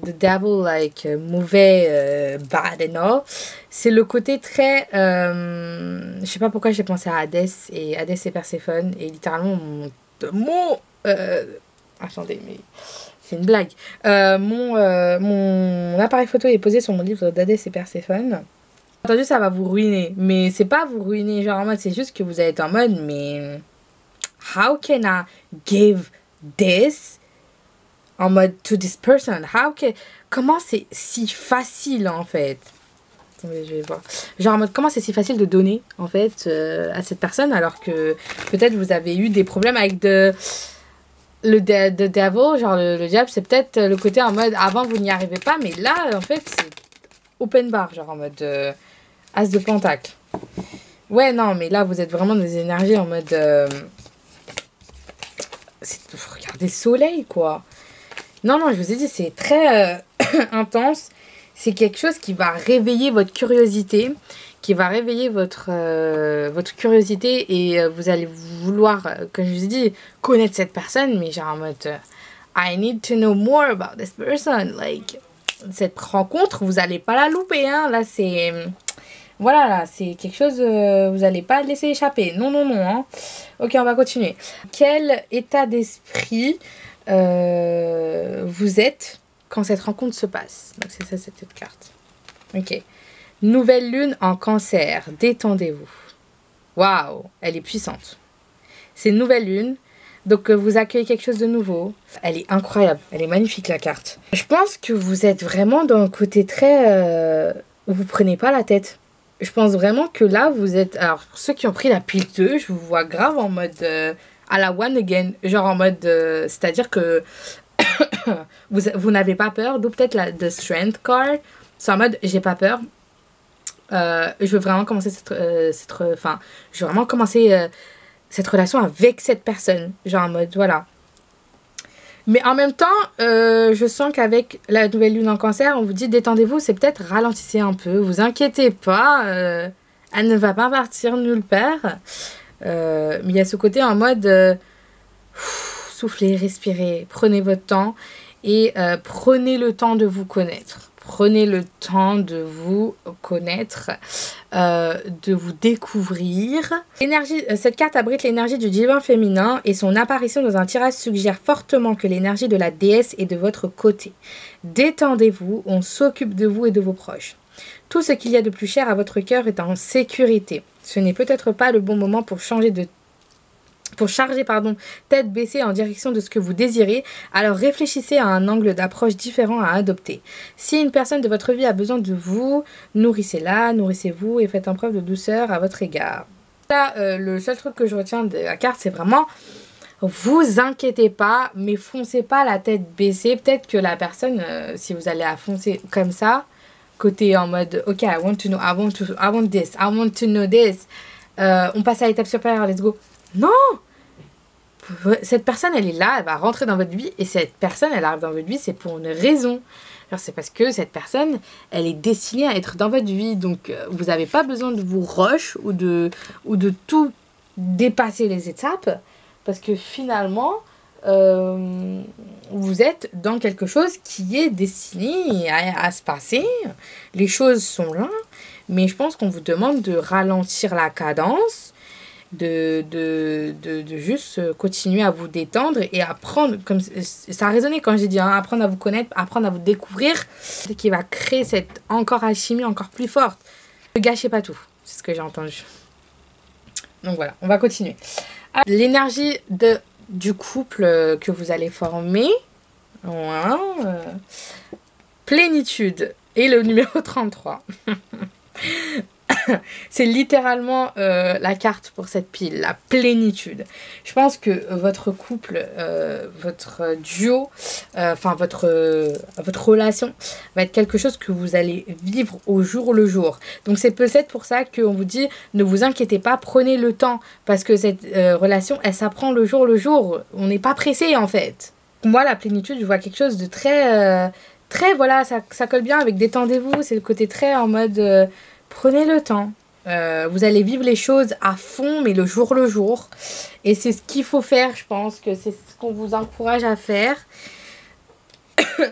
the devil, like mauvais, bad and all, c'est le côté très... je sais pas pourquoi j'ai pensé à Hadès et Perséphone, et littéralement attendez, mais c'est une blague. Mon appareil photo est posé sur mon livre d'Hadès et Perséphone. Entendu, ça va vous ruiner, mais c'est pas vous ruiner, genre en mode, c'est juste que vous allez être en mode, mais... How can I give this en mode to this person? Comment c'est si facile en fait? Attendez, je vais voir. Genre en mode comment c'est si facile de donner en fait à cette personne alors que peut-être vous avez eu des problèmes avec the devil, genre le diable, c'est peut-être le côté en mode avant vous n'y arrivez pas, mais là en fait c'est open bar, genre en mode as de pentacle. Ouais, non, mais là vous êtes vraiment dans des énergies en mode regardez soleil quoi. Non, je vous ai dit, c'est très intense. C'est quelque chose qui va réveiller votre curiosité, qui va réveiller votre curiosité et vous allez vouloir, comme je vous ai dit, connaître cette personne, mais genre en mode I need to know more about this person. Like, cette rencontre, vous n'allez pas la louper, hein. Là, c'est... Voilà, là, c'est quelque chose, vous n'allez pas le laisser échapper. Non, hein. Ok, on va continuer. Quel état d'esprit vous êtes quand cette rencontre se passe? Donc c'est ça cette carte. Ok. Nouvelle lune en Cancer. Détendez-vous. Waouh, elle est puissante. C'est une nouvelle lune. Donc vous accueillez quelque chose de nouveau. Elle est incroyable. Elle est magnifique la carte. Je pense que vous êtes vraiment dans un côté très... où vous prenez pas la tête. Je pense vraiment que là vous êtes... Alors pour ceux qui ont pris la pile 2, je vous vois grave en mode... à la one again, genre en mode, c'est-à-dire que vous n'avez pas peur, d'où peut-être la the strength card, c'est en mode j'ai pas peur, je veux vraiment commencer cette relation avec cette personne, genre en mode voilà. Mais en même temps, je sens qu'avec la nouvelle lune en Cancer, on vous dit détendez-vous, c'est peut-être ralentissez un peu, vous inquiétez pas, elle ne va pas partir nulle part. Mais il y a ce côté en mode soufflez, respirez, prenez votre temps et prenez le temps de vous connaître. Prenez le temps de vous connaître, de vous découvrir. Cette carte abrite l'énergie du divin féminin et son apparition dans un tirage suggère fortement que l'énergie de la déesse est de votre côté. Détendez-vous, on s'occupe de vous et de vos proches. Tout ce qu'il y a de plus cher à votre cœur est en sécurité. Ce n'est peut-être pas le bon moment pour charger tête baissée en direction de ce que vous désirez, alors réfléchissez à un angle d'approche différent à adopter. Si une personne de votre vie a besoin de vous, nourrissez-la, nourrissez-vous et faites preuve de douceur à votre égard. Là, le seul truc que je retiens de la carte, c'est vraiment... Vous inquiétez pas, mais foncez pas la tête baissée. Peut-être que la personne, si vous allez à foncer comme ça, côté en mode ok, I want to know, I want this, I want to know this. On passe à l'étape supérieure, let's go. Non, cette personne elle est là, elle va rentrer dans votre vie et cette personne elle arrive dans votre vie, c'est pour une raison. C'est parce que cette personne elle est destinée à être dans votre vie, donc vous n'avez pas besoin de vous rush ou de tout dépasser les étapes parce que finalement vous êtes dans quelque chose qui est destiné à se passer. Les choses sont là, mais je pense qu'on vous demande de ralentir la cadence, de juste continuer à vous détendre et apprendre, comme ça a résonné quand j'ai dit, hein, apprendre à vous connaître, apprendre à vous découvrir, c'est qui va créer cette alchimie encore plus forte. Ne gâchez pas tout, c'est ce que j'ai entendu. Donc voilà, on va continuer. L'énergie du couple que vous allez former, voilà, plénitude, et le numéro 33. C'est littéralement la carte pour cette pile, la plénitude. Je pense que votre couple, votre duo, votre relation va être quelque chose que vous allez vivre au jour le jour. Donc c'est peut-être pour ça qu'on vous dit ne vous inquiétez pas, prenez le temps parce que cette relation, elle s'apprend le jour le jour. On n'est pas pressé en fait. Moi, la plénitude, je vois quelque chose de très, voilà, ça colle bien avec détendez-vous. C'est le côté très en mode prenez le temps. Vous allez vivre les choses à fond, mais le jour. Et c'est ce qu'il faut faire, je pense que c'est ce qu'on vous encourage à faire.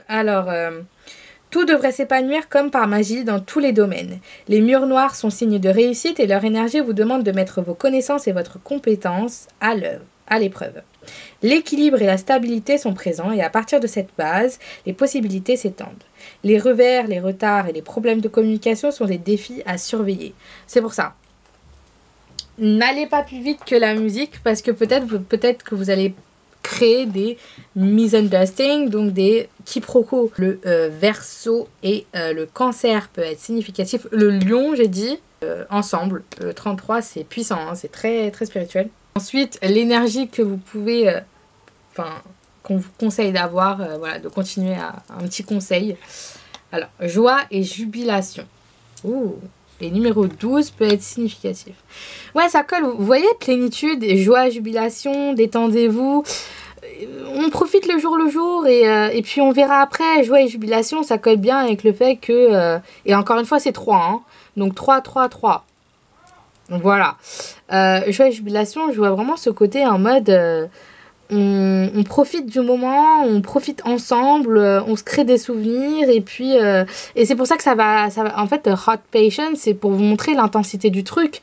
Alors, tout devrait s'épanouir comme par magie dans tous les domaines. Les murs noirs sont signes de réussite et leur énergie vous demande de mettre vos connaissances et votre compétence à l'œuvre, à l'épreuve. L'équilibre et la stabilité sont présents et à partir de cette base, les possibilités s'étendent. Les revers, les retards et les problèmes de communication sont des défis à surveiller. C'est pour ça. N'allez pas plus vite que la musique parce que peut-être que vous allez créer des misunderstandings, donc des quiproquos. Le Verseau et le Cancer peut être significatif. Le Lion, j'ai dit, ensemble. Le 33, c'est puissant, hein, c'est très, très spirituel. Ensuite, l'énergie que vous pouvez, qu'on vous conseille d'avoir, voilà, de continuer à un petit conseil. Alors, joie et jubilation. Ouh. Et numéro 12 peut être significatif. Ouais, ça colle. Vous voyez, plénitude, joie, jubilation, détendez-vous. On profite le jour et puis on verra après. Joie et jubilation, ça colle bien avec le fait que... et encore une fois, c'est 3. Hein, donc 3, 3, 3. Voilà. Joie et jubilation, je vois vraiment ce côté en mode... on profite du moment, on profite ensemble, on se crée des souvenirs et puis et c'est pour ça que ça va en fait hot patience, c'est pour vous montrer l'intensité du truc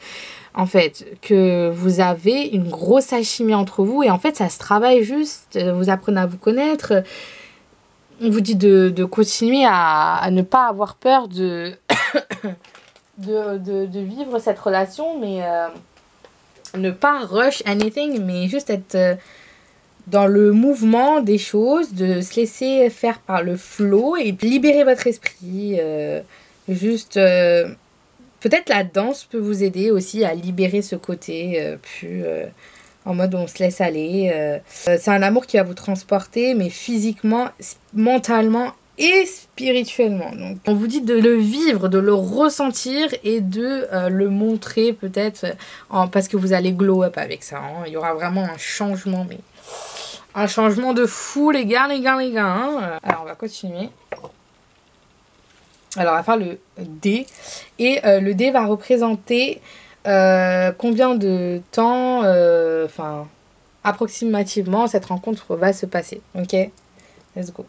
en fait, que vous avez une grosse alchimie entre vous et en fait ça se travaille juste, vous apprenez à vous connaître, on vous dit de continuer à ne pas avoir peur de de vivre cette relation, mais ne pas rush anything, mais juste être dans le mouvement des choses, de se laisser faire par le flow et de libérer votre esprit. Peut-être la danse peut vous aider aussi à libérer ce côté plus en mode on se laisse aller. C'est un amour qui va vous transporter, mais physiquement, mentalement et spirituellement. Donc, on vous dit de le vivre, de le ressentir et de le montrer peut-être parce que vous allez glow up avec ça. Hein. Il y aura vraiment un changement, mais... un changement de fou, les gars. Hein. Alors, on va continuer. Alors, on va faire le D. Et le D va représenter combien de temps, approximativement, cette rencontre va se passer. Ok, let's go.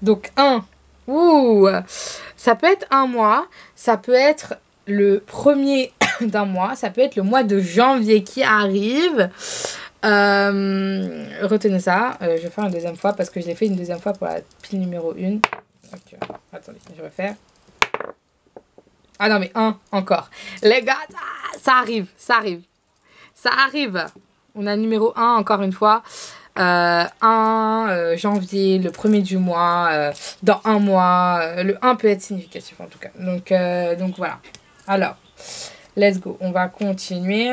Donc, 1. Ouh, ça peut être un mois. Ça peut être le premier d'un mois. Ça peut être le mois de janvier qui arrive. Retenez ça, je vais faire une deuxième fois parce que je l'ai fait une deuxième fois pour la pile numéro 1. Okay. Attendez, je vais faire. Ah non, mais encore. Les gars, ça arrive. On a numéro 1 encore une fois. 1 janvier, le premier du mois, dans un mois. Le 1 peut être significatif en tout cas. Donc voilà. Alors, let's go. On va continuer.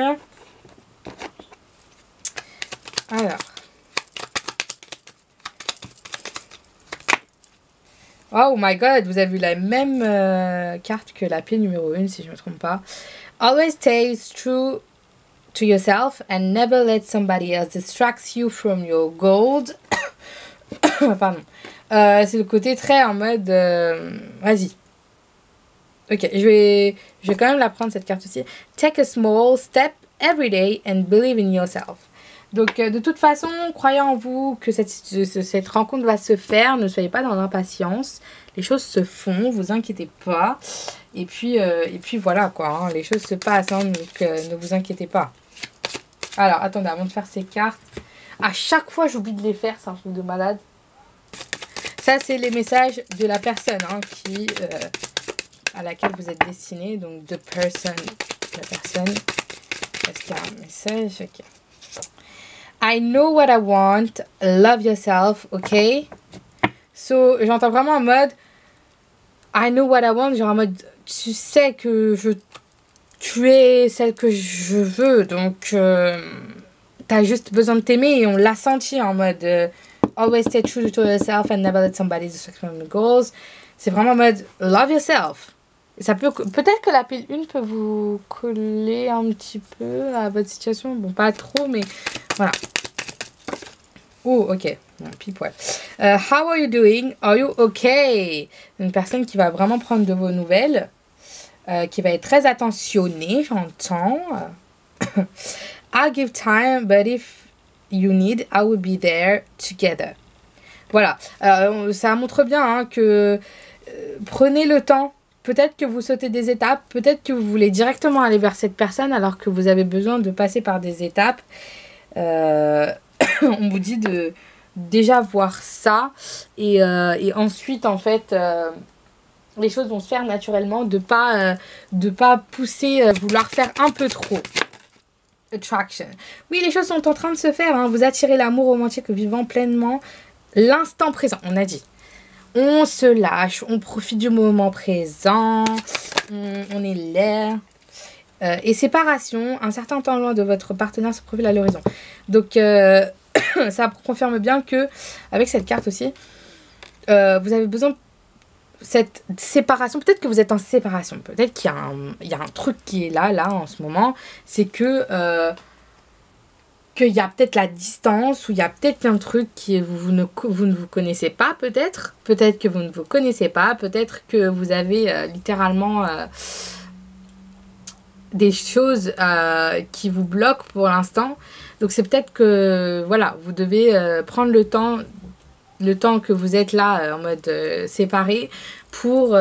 Alors. Oh my god, vous avez vu la même carte que la pile numéro 1 si je ne me trompe pas. Always stay true to yourself and never let somebody else distract you from your goals. Pardon. C'est le côté très en mode... vas-y. Ok, je vais quand même la prendre cette carte aussi. Take a small step every day and believe in yourself. Donc, de toute façon, croyez en vous que cette rencontre va se faire. Ne soyez pas dans l'impatience. Les choses se font, vous inquiétez pas. Et puis voilà, quoi. Hein, les choses se passent, hein, donc ne vous inquiétez pas. Alors, attendez, avant de faire ces cartes. À chaque fois, j'oublie de les faire. C'est un truc de malade. Ça, c'est les messages de la personne hein, à laquelle vous êtes destiné. Donc, the person, la personne. Est-ce qu'il y a un message? Ok. I know what I want. Love yourself, ok? So, j'entends vraiment en mode I know what I want. Genre en mode, tu sais que tu es celle que je veux. Donc, t'as juste besoin de t'aimer. Et on l'a senti en mode always stay true to yourself and never let somebody distract from your goals. C'est vraiment en mode love yourself. Ça peut-être que la pile 1 peut vous coller un petit peu à votre situation. Bon, pas trop, mais voilà. Oh, ok. Bon, pile poil. How are you doing? Are you okay? Une personne qui va vraiment prendre de vos nouvelles. Qui va être très attentionnée, j'entends. I'll give time, but if you need, I will be there together. Voilà, ça montre bien hein, que prenez le temps. Peut-être que vous sautez des étapes, peut-être que vous voulez directement aller vers cette personne alors que vous avez besoin de passer par des étapes. On vous dit de déjà voir ça et ensuite en fait les choses vont se faire naturellement, de pas pousser, vouloir faire un peu trop. Attraction. Oui, les choses sont en train de se faire. Hein. Vous attirez l'amour romantique vivant pleinement l'instant présent. On a dit. On se lâche, on profite du moment présent, on est l'air. Et séparation, un certain temps loin de votre partenaire se profile à l'horizon. Donc, ça confirme bien que, avec cette carte aussi, vous avez besoin de cette séparation. Peut-être que vous êtes en séparation. Peut-être qu'il y a un truc qui est là, en ce moment. C'est que... qu'il y a peut-être la distance, ou il y a peut-être plein de trucs que vous ne vous connaissez pas, peut-être. Peut-être que vous ne vous connaissez pas. Peut-être que vous avez littéralement des choses qui vous bloquent pour l'instant. Donc c'est peut-être que, voilà, vous devez prendre le temps que vous êtes là en mode séparé pour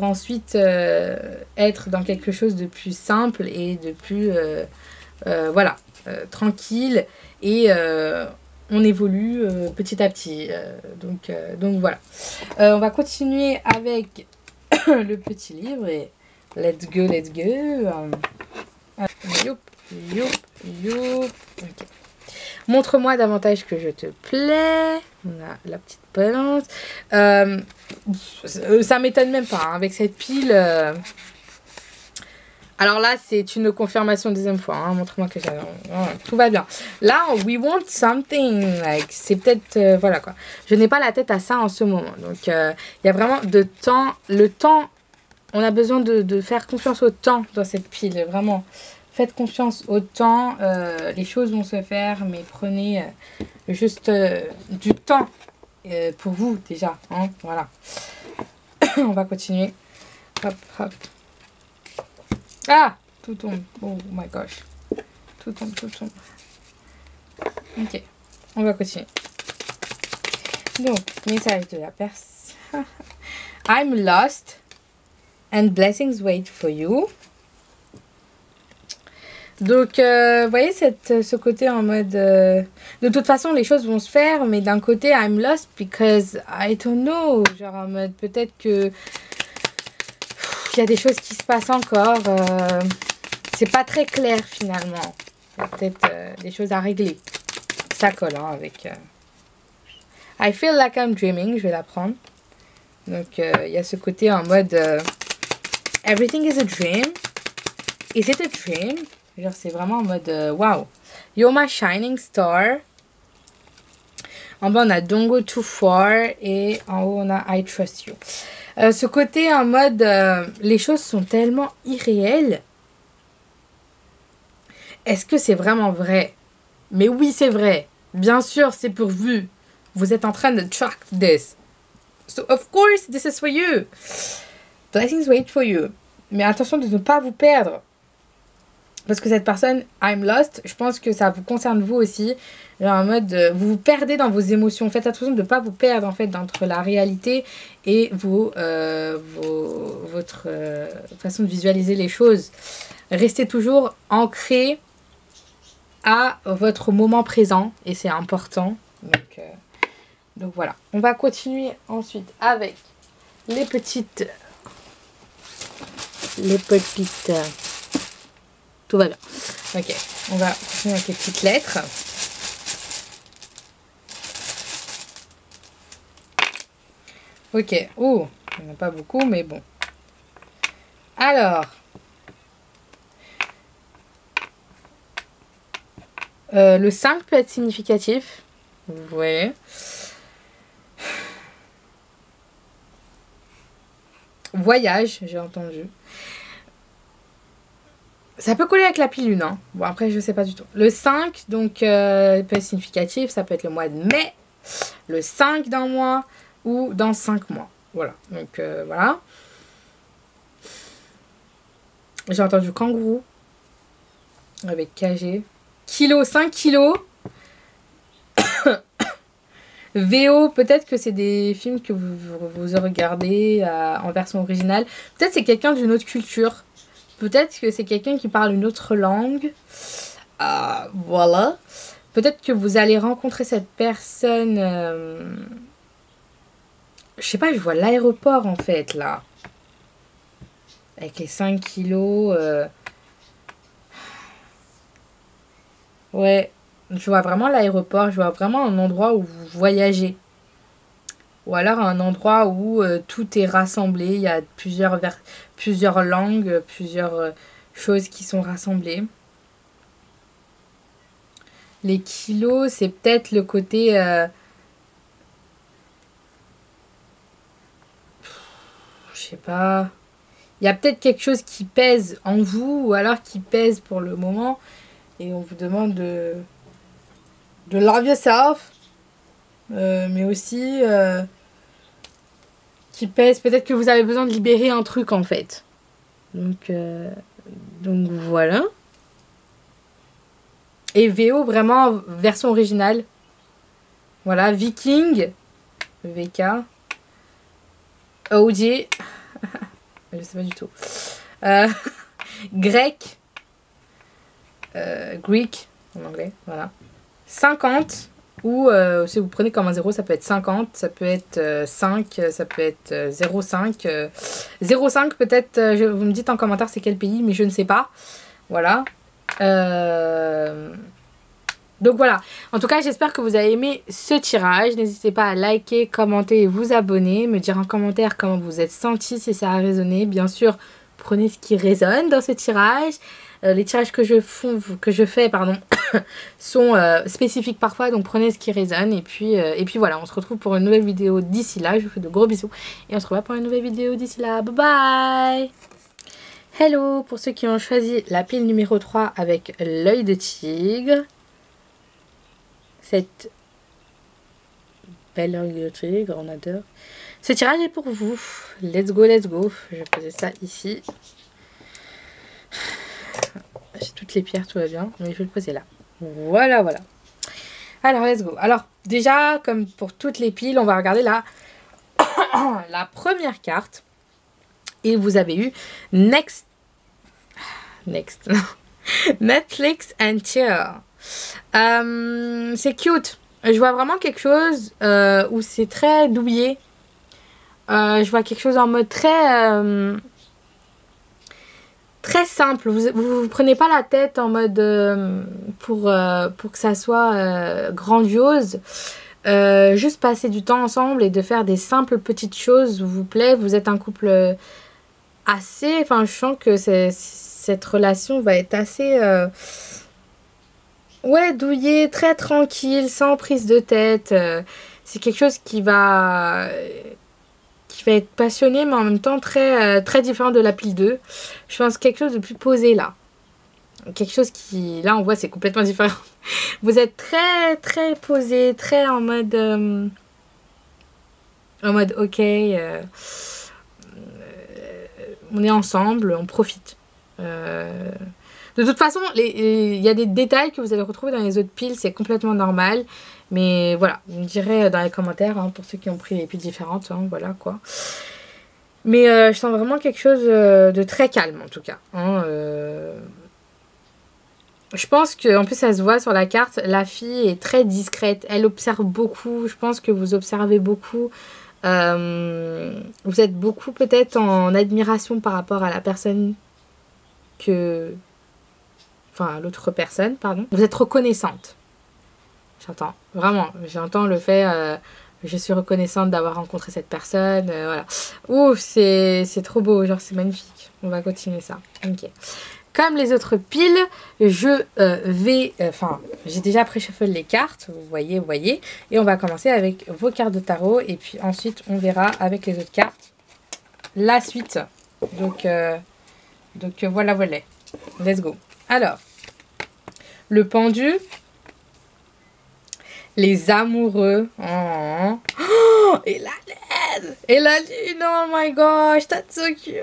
ensuite être dans quelque chose de plus simple et de plus... voilà. Tranquille et on évolue petit à petit donc voilà, on va continuer avec le petit livre et let's go youp, youp, youp. Okay. Montre-moi davantage que je te plais. On a la petite balance, ça m'étonne même pas hein, avec cette pile alors là, c'est une confirmation deuxième fois. Hein. Montre-moi que tout va bien. Là, we want something. Like, c'est peut-être... voilà quoi. Je n'ai pas la tête à ça en ce moment. Donc, il y a vraiment de temps. Le temps, on a besoin de faire confiance au temps dans cette pile. Vraiment, faites confiance au temps. Les choses vont se faire. Mais prenez juste du temps pour vous déjà. Hein. Voilà. On va continuer. Hop, hop. Ah, tout tombe. Oh my gosh. Tout tombe. Ok, on va continuer. Donc, message de la personne. I'm lost and blessings wait for you. Donc, vous voyez ce côté en mode... de toute façon, les choses vont se faire, mais d'un côté, I'm lost because I don't know. Genre en mode, peut-être que... Il y a des choses qui se passent encore. C'est pas très clair finalement. Il y a peut-être des choses à régler. Ça colle hein, avec... I feel like I'm dreaming. Je vais la prendre. Donc il y a ce côté en mode... everything is a dream. Is it a dream? Genre c'est vraiment en mode... wow. You're my shining star. En bas on a Don't go too far. Et en haut on a I trust you. Ce côté en mode, les choses sont tellement irréelles. Est-ce que c'est vraiment vrai? Mais oui, c'est vrai. Bien sûr, c'est pourvu. Vous êtes en train de track this. So, of course, this is for you. Blessings wait for you. Mais attention de ne pas vous perdre. Parce que cette personne, I'm lost, je pense que ça vous concerne vous aussi. Genre en mode, vous vous perdez dans vos émotions. Faites attention de ne pas vous perdre en fait entre la réalité et votre façon de visualiser les choses. Restez toujours ancré à votre moment présent et c'est important. Donc voilà. On va continuer ensuite avec les petites... Tout va bien. Ok, on va continuer avec les petites lettres. Ok, oh, il n'y en a pas beaucoup, mais bon. Alors, le 5 peut être significatif. Vous voyez. Voyage, j'ai entendu. Ça peut coller avec la pilule, hein. Bon, après, je sais pas du tout. Le 5, donc, peut être significatif. Ça peut être le mois de mai. Le 5 d'un mois ou dans 5 mois. Voilà. Donc, voilà. J'ai entendu kangourou. Avec KG. Kilo, 5 kilos. VO, peut-être que c'est des films que vous regardez en version originale. Peut-être c'est quelqu'un d'une autre culture. Peut-être que c'est quelqu'un qui parle une autre langue. Voilà. Peut-être que vous allez rencontrer cette personne. Je sais pas, je vois l'aéroport en fait là. Avec les 5 kilos. Ouais. Je vois vraiment l'aéroport. Je vois vraiment un endroit où vous voyagez. Ou alors un endroit où tout est rassemblé. Il y a plusieurs langues, plusieurs choses qui sont rassemblées. Les kilos, c'est peut-être le côté... je sais pas. Il y a peut-être quelque chose qui pèse en vous ou alors qui pèse pour le moment. Et on vous demande de love yourself. Mais aussi... qui pèse. Peut-être que vous avez besoin de libérer un truc en fait. Donc voilà. Et VO, vraiment, version originale. Voilà, Viking. VK. OG. Je sais pas du tout. Grec. Greek, en anglais. Voilà. 50. Ou si vous prenez comme un 0, ça peut être 50. Ça peut être 5. Ça peut être 0,5. 0,5 peut-être. Vous me dites en commentaire c'est quel pays, mais je ne sais pas. Voilà. Donc voilà, en tout cas j'espère que vous avez aimé ce tirage. N'hésitez pas à liker, commenter et vous abonner, me dire en commentaire comment vous êtes senti, si ça a résonné. Bien sûr, prenez ce qui résonne dans ce tirage. Les tirages que je fais sont spécifiques parfois, donc prenez ce qui résonne. Et puis voilà, on se retrouve pour une nouvelle vidéo d'ici là. Je vous fais de gros bisous et on se revoit pour une nouvelle vidéo d'ici là. Bye bye. Hello, pour ceux qui ont choisi la pile numéro 3 avec l'œil de tigre. Cette belle œil de tigre, on adore. Ce tirage est pour vous. Let's go, let's go. Je vais poser ça ici. J'ai toutes les pierres, tout va bien. Mais je vais le poser là. Voilà, voilà. Alors, let's go. Alors, déjà, comme pour toutes les piles, on va regarder la première carte. Et vous avez eu Netflix and chill. C'est cute. Je vois vraiment quelque chose où c'est très douillet. Je vois quelque chose en mode très simple. Vous prenez pas la tête en mode pour que ça soit grandiose. Juste passer du temps ensemble et de faire des simples petites choses vous plaît. Vous êtes un couple assez... Enfin, je sens que cette relation va être assez... ouais, douillet, très tranquille, sans prise de tête. C'est quelque chose qui va être passionné, mais en même temps très, très différent de la pile 2. Je pense quelque chose de plus posé là. Quelque chose qui, là on voit, c'est complètement différent. Vous êtes très, très posé, très en mode ok, on est ensemble, on profite. De toute façon, il y a des détails que vous allez retrouver dans les autres piles, c'est complètement normal. Mais voilà, vous me direz dans les commentaires, hein, pour ceux qui ont pris les piles différentes, hein, voilà quoi. Mais je sens vraiment quelque chose de très calme en tout cas. Hein, je pense qu'en plus ça se voit sur la carte, la fille est très discrète, elle observe beaucoup, je pense que vous observez beaucoup. Vous êtes beaucoup peut-être en admiration par rapport à la personne enfin l'autre personne, pardon. Vous êtes reconnaissante. J'entends, vraiment, j'entends le fait, je suis reconnaissante d'avoir rencontré cette personne, voilà. Ouf, c'est trop beau, genre c'est magnifique. On va continuer ça, ok. Comme les autres piles, je vais, j'ai déjà pré-shuffle les cartes, vous voyez, et on va commencer avec vos cartes de tarot, et puis ensuite on verra avec les autres cartes la suite. Donc voilà, let's go. Alors, le pendu. Les amoureux. Oh, et la lune. Et la lune. Oh my gosh, that's so cute.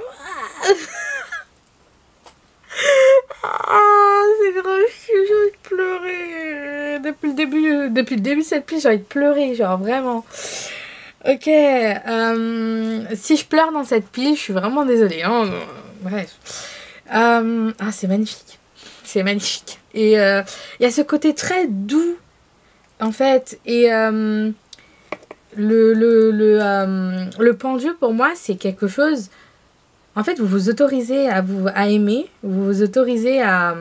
C'est grave cute, j'ai envie de pleurer. Depuis le début depuis le début de cette pile, j'ai envie de pleurer, genre vraiment. Ok, si je pleure dans cette pile, je suis vraiment désolée. Hein. Bref. Ah, c'est magnifique. C'est magnifique. Et il y a ce côté très doux, en fait. Et le pendu, pour moi, c'est quelque chose... En fait, vous vous autorisez à aimer. Vous vous autorisez à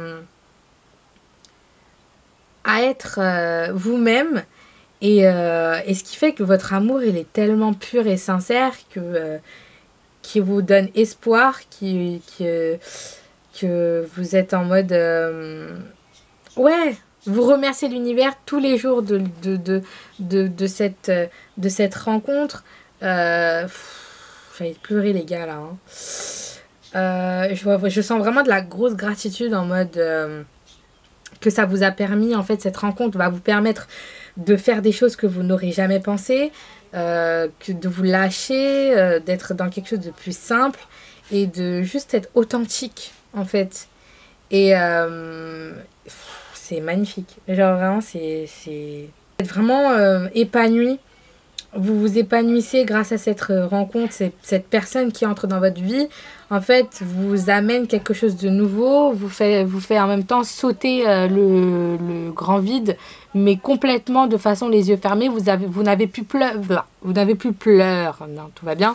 être vous-même. Et ce qui fait que votre amour, il est tellement pur et sincère qui vous donne espoir, que vous êtes en mode... ouais, vous remerciez l'univers tous les jours de cette rencontre. J'allais pleurer les gars là. Hein. Je sens vraiment de la grosse gratitude en mode que ça vous a permis, en fait, cette rencontre va vous permettre de faire des choses que vous n'aurez jamais pensé, que de vous lâcher, d'être dans quelque chose de plus simple et de juste être authentique en fait. Et c'est magnifique. Genre vraiment, c'est être vraiment épanoui. Vous vous épanouissez grâce à cette rencontre, cette personne qui entre dans votre vie. En fait, vous amène quelque chose de nouveau, vous fait en même temps sauter le grand vide, mais complètement de façon les yeux fermés. Vous n'avez plus pleur, non, tout va bien.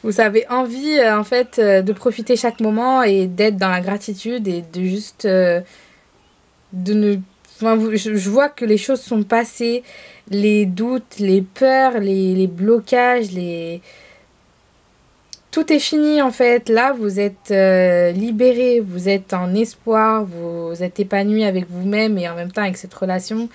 Vous avez envie, en fait, de profiter chaque moment et d'être dans la gratitude et de juste... je vois que les choses sont passées, les doutes, les peurs, les blocages, tout est fini en fait. Là, vous êtes libéré, vous êtes en espoir, vous êtes épanoui avec vous-même et en même temps avec cette relation.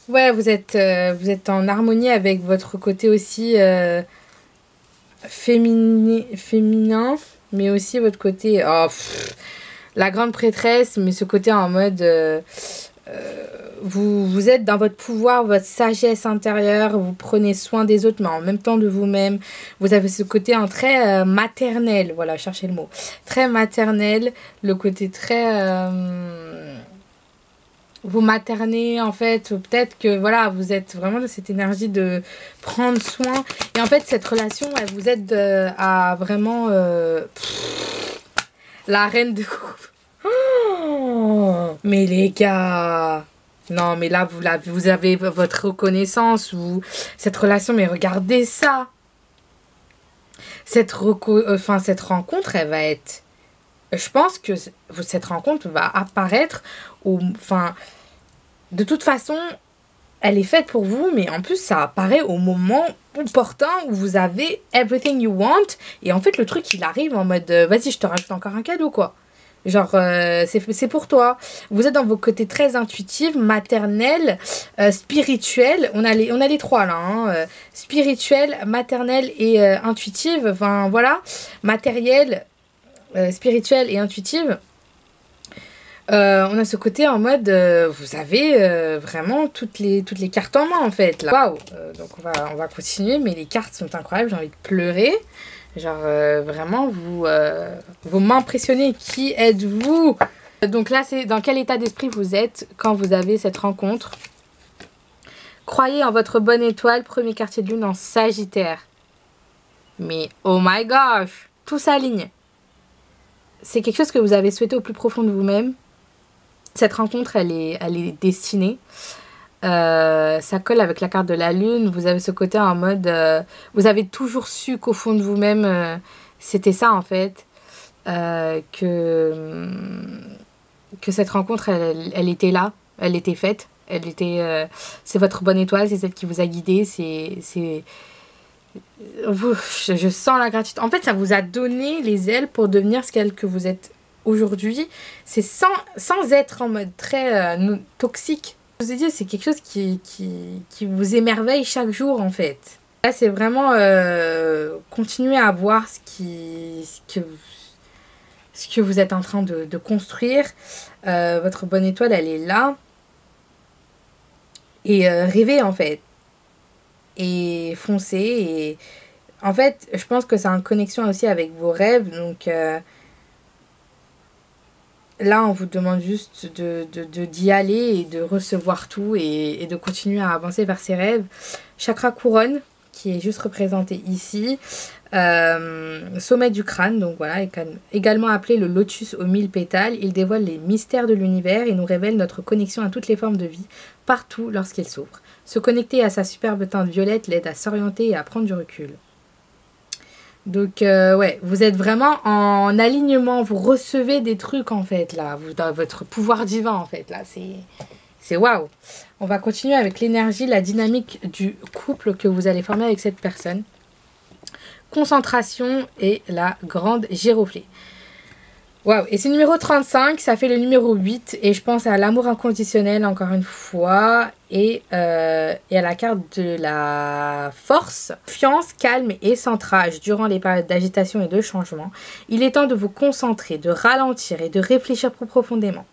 Ouais, vous êtes en harmonie avec votre côté aussi féminin, mais aussi votre côté la grande prêtresse, mais ce côté en mode vous êtes dans votre pouvoir, votre sagesse intérieure, vous prenez soin des autres mais en même temps de vous-même. Vous avez ce côté en très maternel, voilà, cherchez le mot, très maternel, le côté très vous maternez en fait, peut-être que voilà, vous êtes vraiment dans cette énergie de prendre soin et en fait cette relation elle vous aide à vraiment la reine de coupe. Oh, mais les gars, non mais là vous avez votre reconnaissance ou cette relation, mais regardez ça, cette rencontre elle va être, je pense que cette rencontre va apparaître de toute façon, elle est faite pour vous, mais en plus, ça apparaît au moment opportun où vous avez everything you want. Et en fait, le truc, il arrive en mode, vas-y, je te rajoute encore un cadeau, quoi. Genre, c'est pour toi. Vous êtes dans vos côtés très intuitifs, maternels, spirituels. On a les trois, là. Hein, spirituel, maternel et intuitive. Enfin, voilà. Matériel, spirituel et intuitive. On a ce côté en mode vous avez vraiment toutes les cartes en main en fait là. Waouh, donc on va continuer, mais les cartes sont incroyables, j'ai envie de pleurer. Genre vraiment vous m'impressionnez. Qui êtes-vous? Donc là, c'est dans quel état d'esprit vous êtes quand vous avez cette rencontre? Croyez en votre bonne étoile, premier quartier de lune en Sagittaire. Mais oh my gosh, tout s'aligne. C'est quelque chose que vous avez souhaité au plus profond de vous-même. Cette rencontre, elle est destinée. Ça colle avec la carte de la lune. Vous avez ce côté en mode... vous avez toujours su qu'au fond de vous-même, c'était ça en fait. Que cette rencontre, elle était là. Elle était faite. C'est votre bonne étoile, c'est celle qui vous a guidé. Je sens la gratitude. En fait, ça vous a donné les ailes pour devenir ce que vous êtes aujourd'hui. C'est sans être en mode très toxique. Je vous ai dit, c'est quelque chose qui vous émerveille chaque jour en fait. Là, c'est vraiment continuer à voir ce que vous êtes en train de construire. Votre bonne étoile, elle est là. Et rêver en fait. Et foncer. Et en fait, je pense que c'est en connexion aussi avec vos rêves. Donc là, on vous demande juste d'y aller et de recevoir tout et de continuer à avancer vers ses rêves. Chakra couronne, qui est juste représenté ici. Sommet du crâne, donc voilà, également appelé le lotus aux 1000 pétales. Il dévoile les mystères de l'univers et nous révèle notre connexion à toutes les formes de vie, partout lorsqu'il s'ouvre. Se connecter à sa superbe teinte violette l'aide à s'orienter et à prendre du recul. Donc, ouais, vous êtes vraiment en alignement, vous recevez des trucs, en fait, là, dans votre pouvoir divin, en fait, là, c'est waouh. On va continuer avec l'énergie, la dynamique du couple que vous allez former avec cette personne. Concentration et la grande giroflée. Waouh, et c'est numéro 35, ça fait le numéro 8, et je pense à l'amour inconditionnel encore une fois, et à la carte de la force, confiance, calme et centrage durant les périodes d'agitation et de changement. Il est temps de vous concentrer, de ralentir et de réfléchir plus profondément.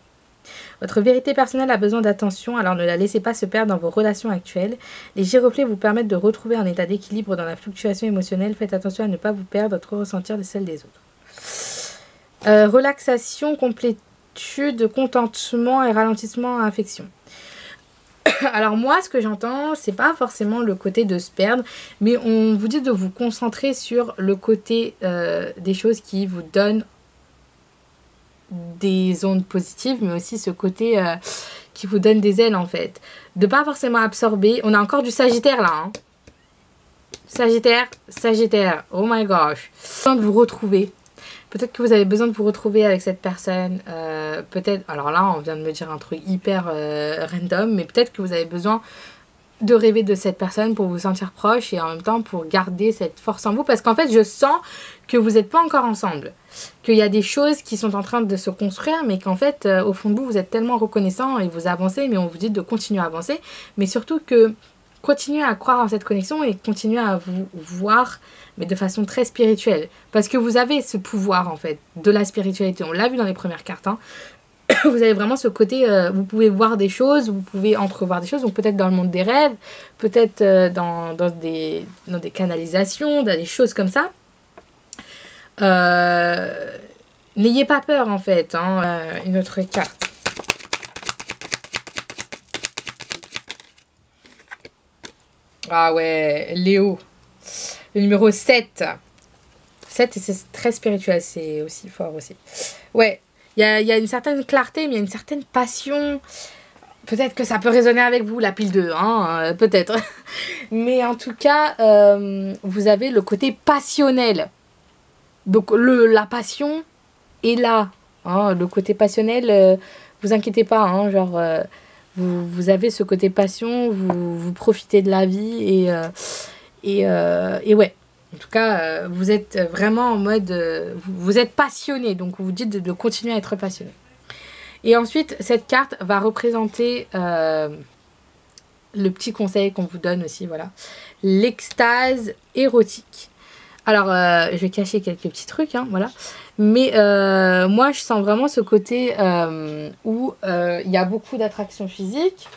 Votre vérité personnelle a besoin d'attention, alors ne la laissez pas se perdre dans vos relations actuelles. Les giroflées vous permettent de retrouver un état d'équilibre dans la fluctuation émotionnelle. Faites attention à ne pas vous perdre, trop ressentir de celle des autres. Relaxation, complétude, contentement et ralentissement à affection. Alors moi, ce que j'entends, c'est pas forcément le côté de se perdre, mais on vous dit de vous concentrer sur le côté des choses qui vous donnent des ondes positives, mais aussi ce côté qui vous donne des ailes en fait. De pas forcément absorber. On a encore du Sagittaire là. Hein. Sagittaire, oh my gosh. Besoin de vous retrouver. Peut-être que vous avez besoin de vous retrouver avec cette personne. Peut-être, alors là, on vient de me dire un truc hyper random, mais peut-être que vous avez besoin de rêver de cette personne pour vous sentir proche et en même temps pour garder cette force en vous. Parce qu'en fait, je sens que vous n'êtes pas encore ensemble. Qu'il y a des choses qui sont en train de se construire, mais qu'en fait, au fond de vous, vous êtes tellement reconnaissant et vous avancez, mais on vous dit de continuer à avancer. Mais surtout que continuez à croire en cette connexion et continuez à vous voir, mais de façon très spirituelle. Parce que vous avez ce pouvoir, en fait, de la spiritualité. On l'a vu dans les premières cartes, hein. Vous avez vraiment ce côté, vous pouvez voir des choses, vous pouvez entrevoir des choses, donc peut-être dans le monde des rêves, peut-être dans des canalisations, dans des choses comme ça. N'ayez pas peur en fait, hein. Une autre carte. Ah ouais, Léo. Le numéro 7. 7, et c'est très spirituel, c'est aussi fort aussi. Ouais. Il y a une certaine clarté, mais il y a une certaine passion. Peut-être que ça peut résonner avec vous, la pile 2, hein, peut-être. Mais en tout cas, vous avez le côté passionnel. Donc la passion est là. Hein, le côté passionnel, vous inquiétez pas. Hein, genre, vous avez ce côté passion, vous profitez de la vie et ouais. En tout cas, vous êtes vraiment en mode... vous êtes passionné, donc vous dites de continuer à être passionné. Et ensuite, cette carte va représenter le petit conseil qu'on vous donne aussi, voilà. L'extase érotique. Alors, je vais cacher quelques petits trucs, hein, voilà. Mais moi, je sens vraiment ce côté où il y a beaucoup d'attraction physique.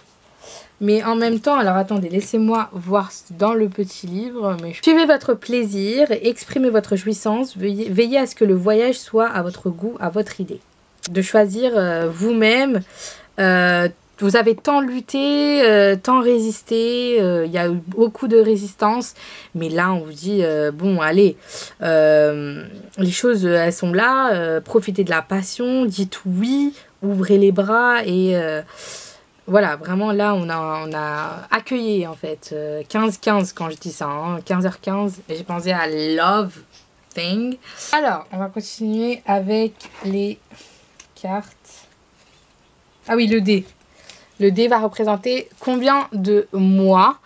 Mais en même temps, alors attendez, laissez-moi voir dans le petit livre. Mais suivez votre plaisir, exprimez votre jouissance, veillez à ce que le voyage soit à votre goût, à votre idée. De choisir vous-même. Vous avez tant lutté, tant résisté, il y a eu beaucoup de résistance. Mais là, on vous dit, bon, allez, les choses, elles sont là. Profitez de la passion, dites oui, ouvrez les bras et... voilà, vraiment là, on a accueilli en fait. 15-15 quand je dis ça, hein, 15h15. J'ai pensé à Love Thing. Alors, on va continuer avec les cartes. Ah oui, le dé. Le dé va représenter combien de mois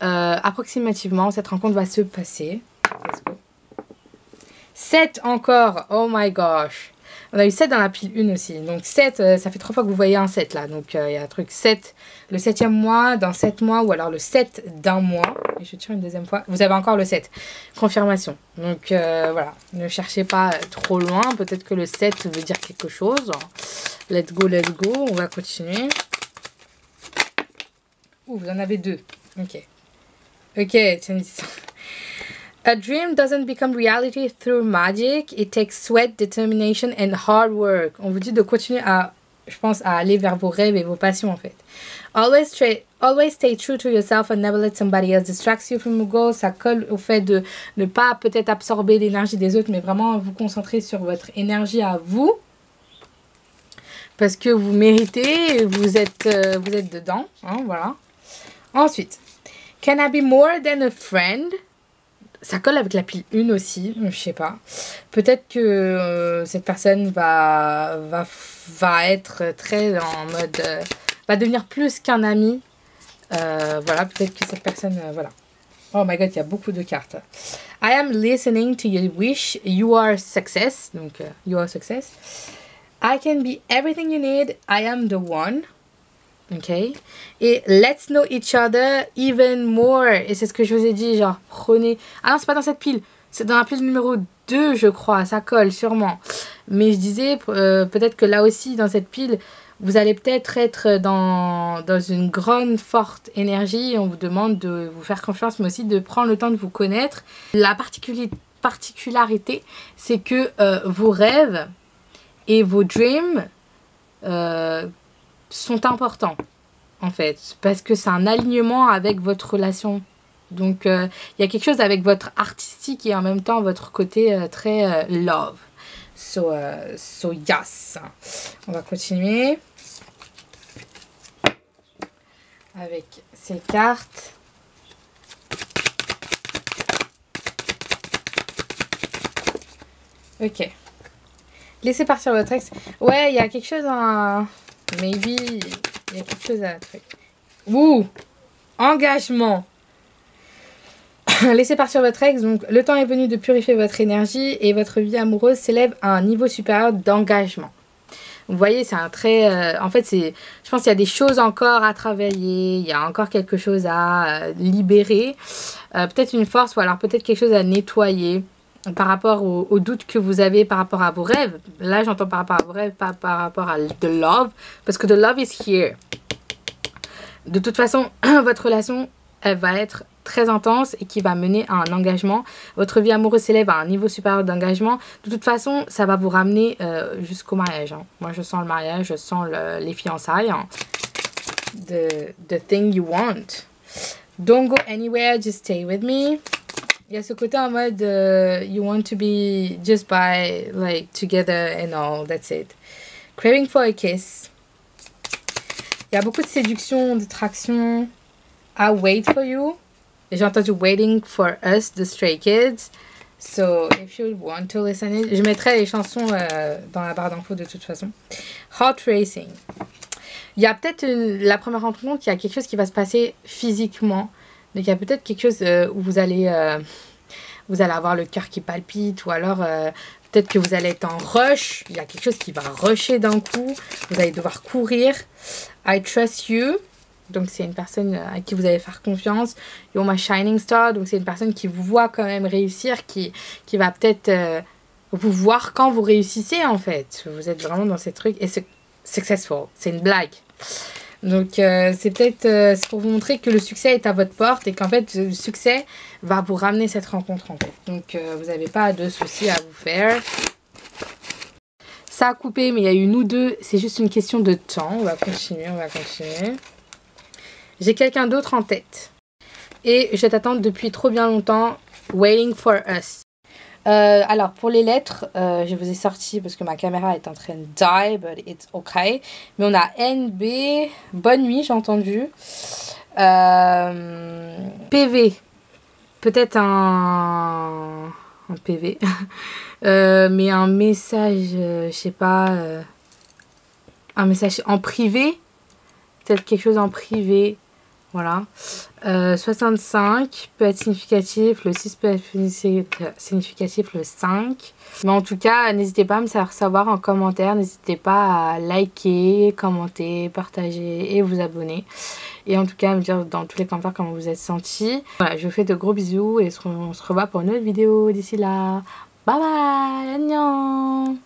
approximativement cette rencontre va se passer. 7 encore, oh my gosh. On a eu 7 dans la pile 1 aussi. Donc 7, ça fait 3 fois que vous voyez un 7 là. Donc il y a un truc 7, le 7e mois, dans 7 mois, ou alors le 7 d'un mois. Et je tire une deuxième fois. Vous avez encore le 7. Confirmation. Donc voilà, ne cherchez pas trop loin. Peut-être que le 7 veut dire quelque chose. Let's go, let's go. On va continuer. Ouh, vous en avez 2. Ok. Ok, tiens. A dream doesn't become reality through magic. It takes sweat, determination and hard work. On vous dit de continuer à, je pense, à aller vers vos rêves et vos passions en fait. Always stay true to yourself and never let somebody else distract you from your goal. Ça colle au fait de ne pas peut-être absorber l'énergie des autres, mais vraiment vous concentrer sur votre énergie à vous. Parce que vous méritez, vous êtes dedans. Hein, voilà. Ensuite, can I be more than a friend? Ça colle avec la pile 1 aussi, je sais pas. Peut-être que cette personne va être très en mode... va devenir plus qu'un ami. Voilà, peut-être que cette personne... voilà. Oh my god, il y a beaucoup de cartes. I am listening to your wish. You are success. Donc, you are success. I can be everything you need. I am the one. Ok. Et let's know each other even more. Et c'est ce que je vous ai dit, genre, prenez... Ah non, c'est pas dans cette pile. C'est dans la pile numéro 2, je crois. Ça colle, sûrement. Mais je disais, peut-être que là aussi, dans cette pile, vous allez peut-être être dans une grande, forte énergie. On vous demande de vous faire confiance, mais aussi de prendre le temps de vous connaître. La particularité, c'est que vos rêves et vos dreams... sont importants en fait parce que c'est un alignement avec votre relation, donc il y a quelque chose avec votre artistique et en même temps votre côté très love, so yes. On va continuer avec ces cartes. Ok, laissez partir votre ex. Ouais, il y a quelque chose en... Maybe, il y a quelque chose à truc. Ouh, engagement. Laissez partir votre ex. Donc, le temps est venu de purifier votre énergie et votre vie amoureuse s'élève à un niveau supérieur d'engagement. Vous voyez, c'est un très... en fait, je pense qu'il y a des choses encore à travailler. Il y a encore quelque chose à libérer. Peut-être une force ou alors peut-être quelque chose à nettoyer. Par rapport aux doutes que vous avez par rapport à vos rêves. Là, j'entends par rapport à vos rêves, pas par rapport à the love. Parce que the love is here. De toute façon, votre relation, elle va être très intense et qui va mener à un engagement. Votre vie amoureuse s'élève à un niveau supérieur d'engagement. De toute façon, ça va vous ramener jusqu'au mariage. Hein. Moi, je sens le mariage, je sens les fiançailles. Hein. The thing you want. Don't go anywhere, just stay with me. Il y a ce côté en mode you want to be just by like together and all, that's it. Craving for a kiss. Il y a beaucoup de séduction, d'attraction. I wait for you. J'ai entendu waiting for us, the Stray Kids. So if you want to listen it, je mettrai les chansons dans la barre d'infos de toute façon. Heart racing. Il y a peut-être la première rencontre, il y a quelque chose qui va se passer physiquement. Donc il y a peut-être quelque chose où vous allez avoir le cœur qui palpite, ou alors peut-être que vous allez être en rush. Il y a quelque chose qui va rusher d'un coup. Vous allez devoir courir. I trust you. Donc c'est une personne à qui vous allez faire confiance. You're my shining star. Donc c'est une personne qui vous voit quand même réussir, qui va peut-être vous voir quand vous réussissez en fait. Vous êtes vraiment dans ces trucs. Et c'est successful. C'est une blague. Donc c'est peut-être c'est pour vous montrer que le succès est à votre porte et qu'en fait le succès va vous ramener cette rencontre en fait. Donc vous n'avez pas de soucis à vous faire. Ça a coupé mais il y a eu nous deux, c'est juste une question de temps. On va continuer. J'ai quelqu'un d'autre en tête. Et je t'attends depuis trop bien longtemps. Waiting for us. Alors pour les lettres, je vous ai sorti parce que ma caméra est en train de die, but it's okay. Mais on a NB, bonne nuit, j'ai entendu. PV, peut-être un PV, mais un message, je sais pas, un message en privé, peut-être quelque chose en privé. Voilà. 65 peut être significatif, le 6 peut être significatif, le 5. Mais en tout cas, n'hésitez pas à me faire savoir en commentaire. N'hésitez pas à liker, commenter, partager et vous abonner. Et en tout cas, à me dire dans tous les commentaires comment vous êtes sentis. Voilà, je vous fais de gros bisous et on se revoit pour une autre vidéo d'ici là. Bye bye, annyeong.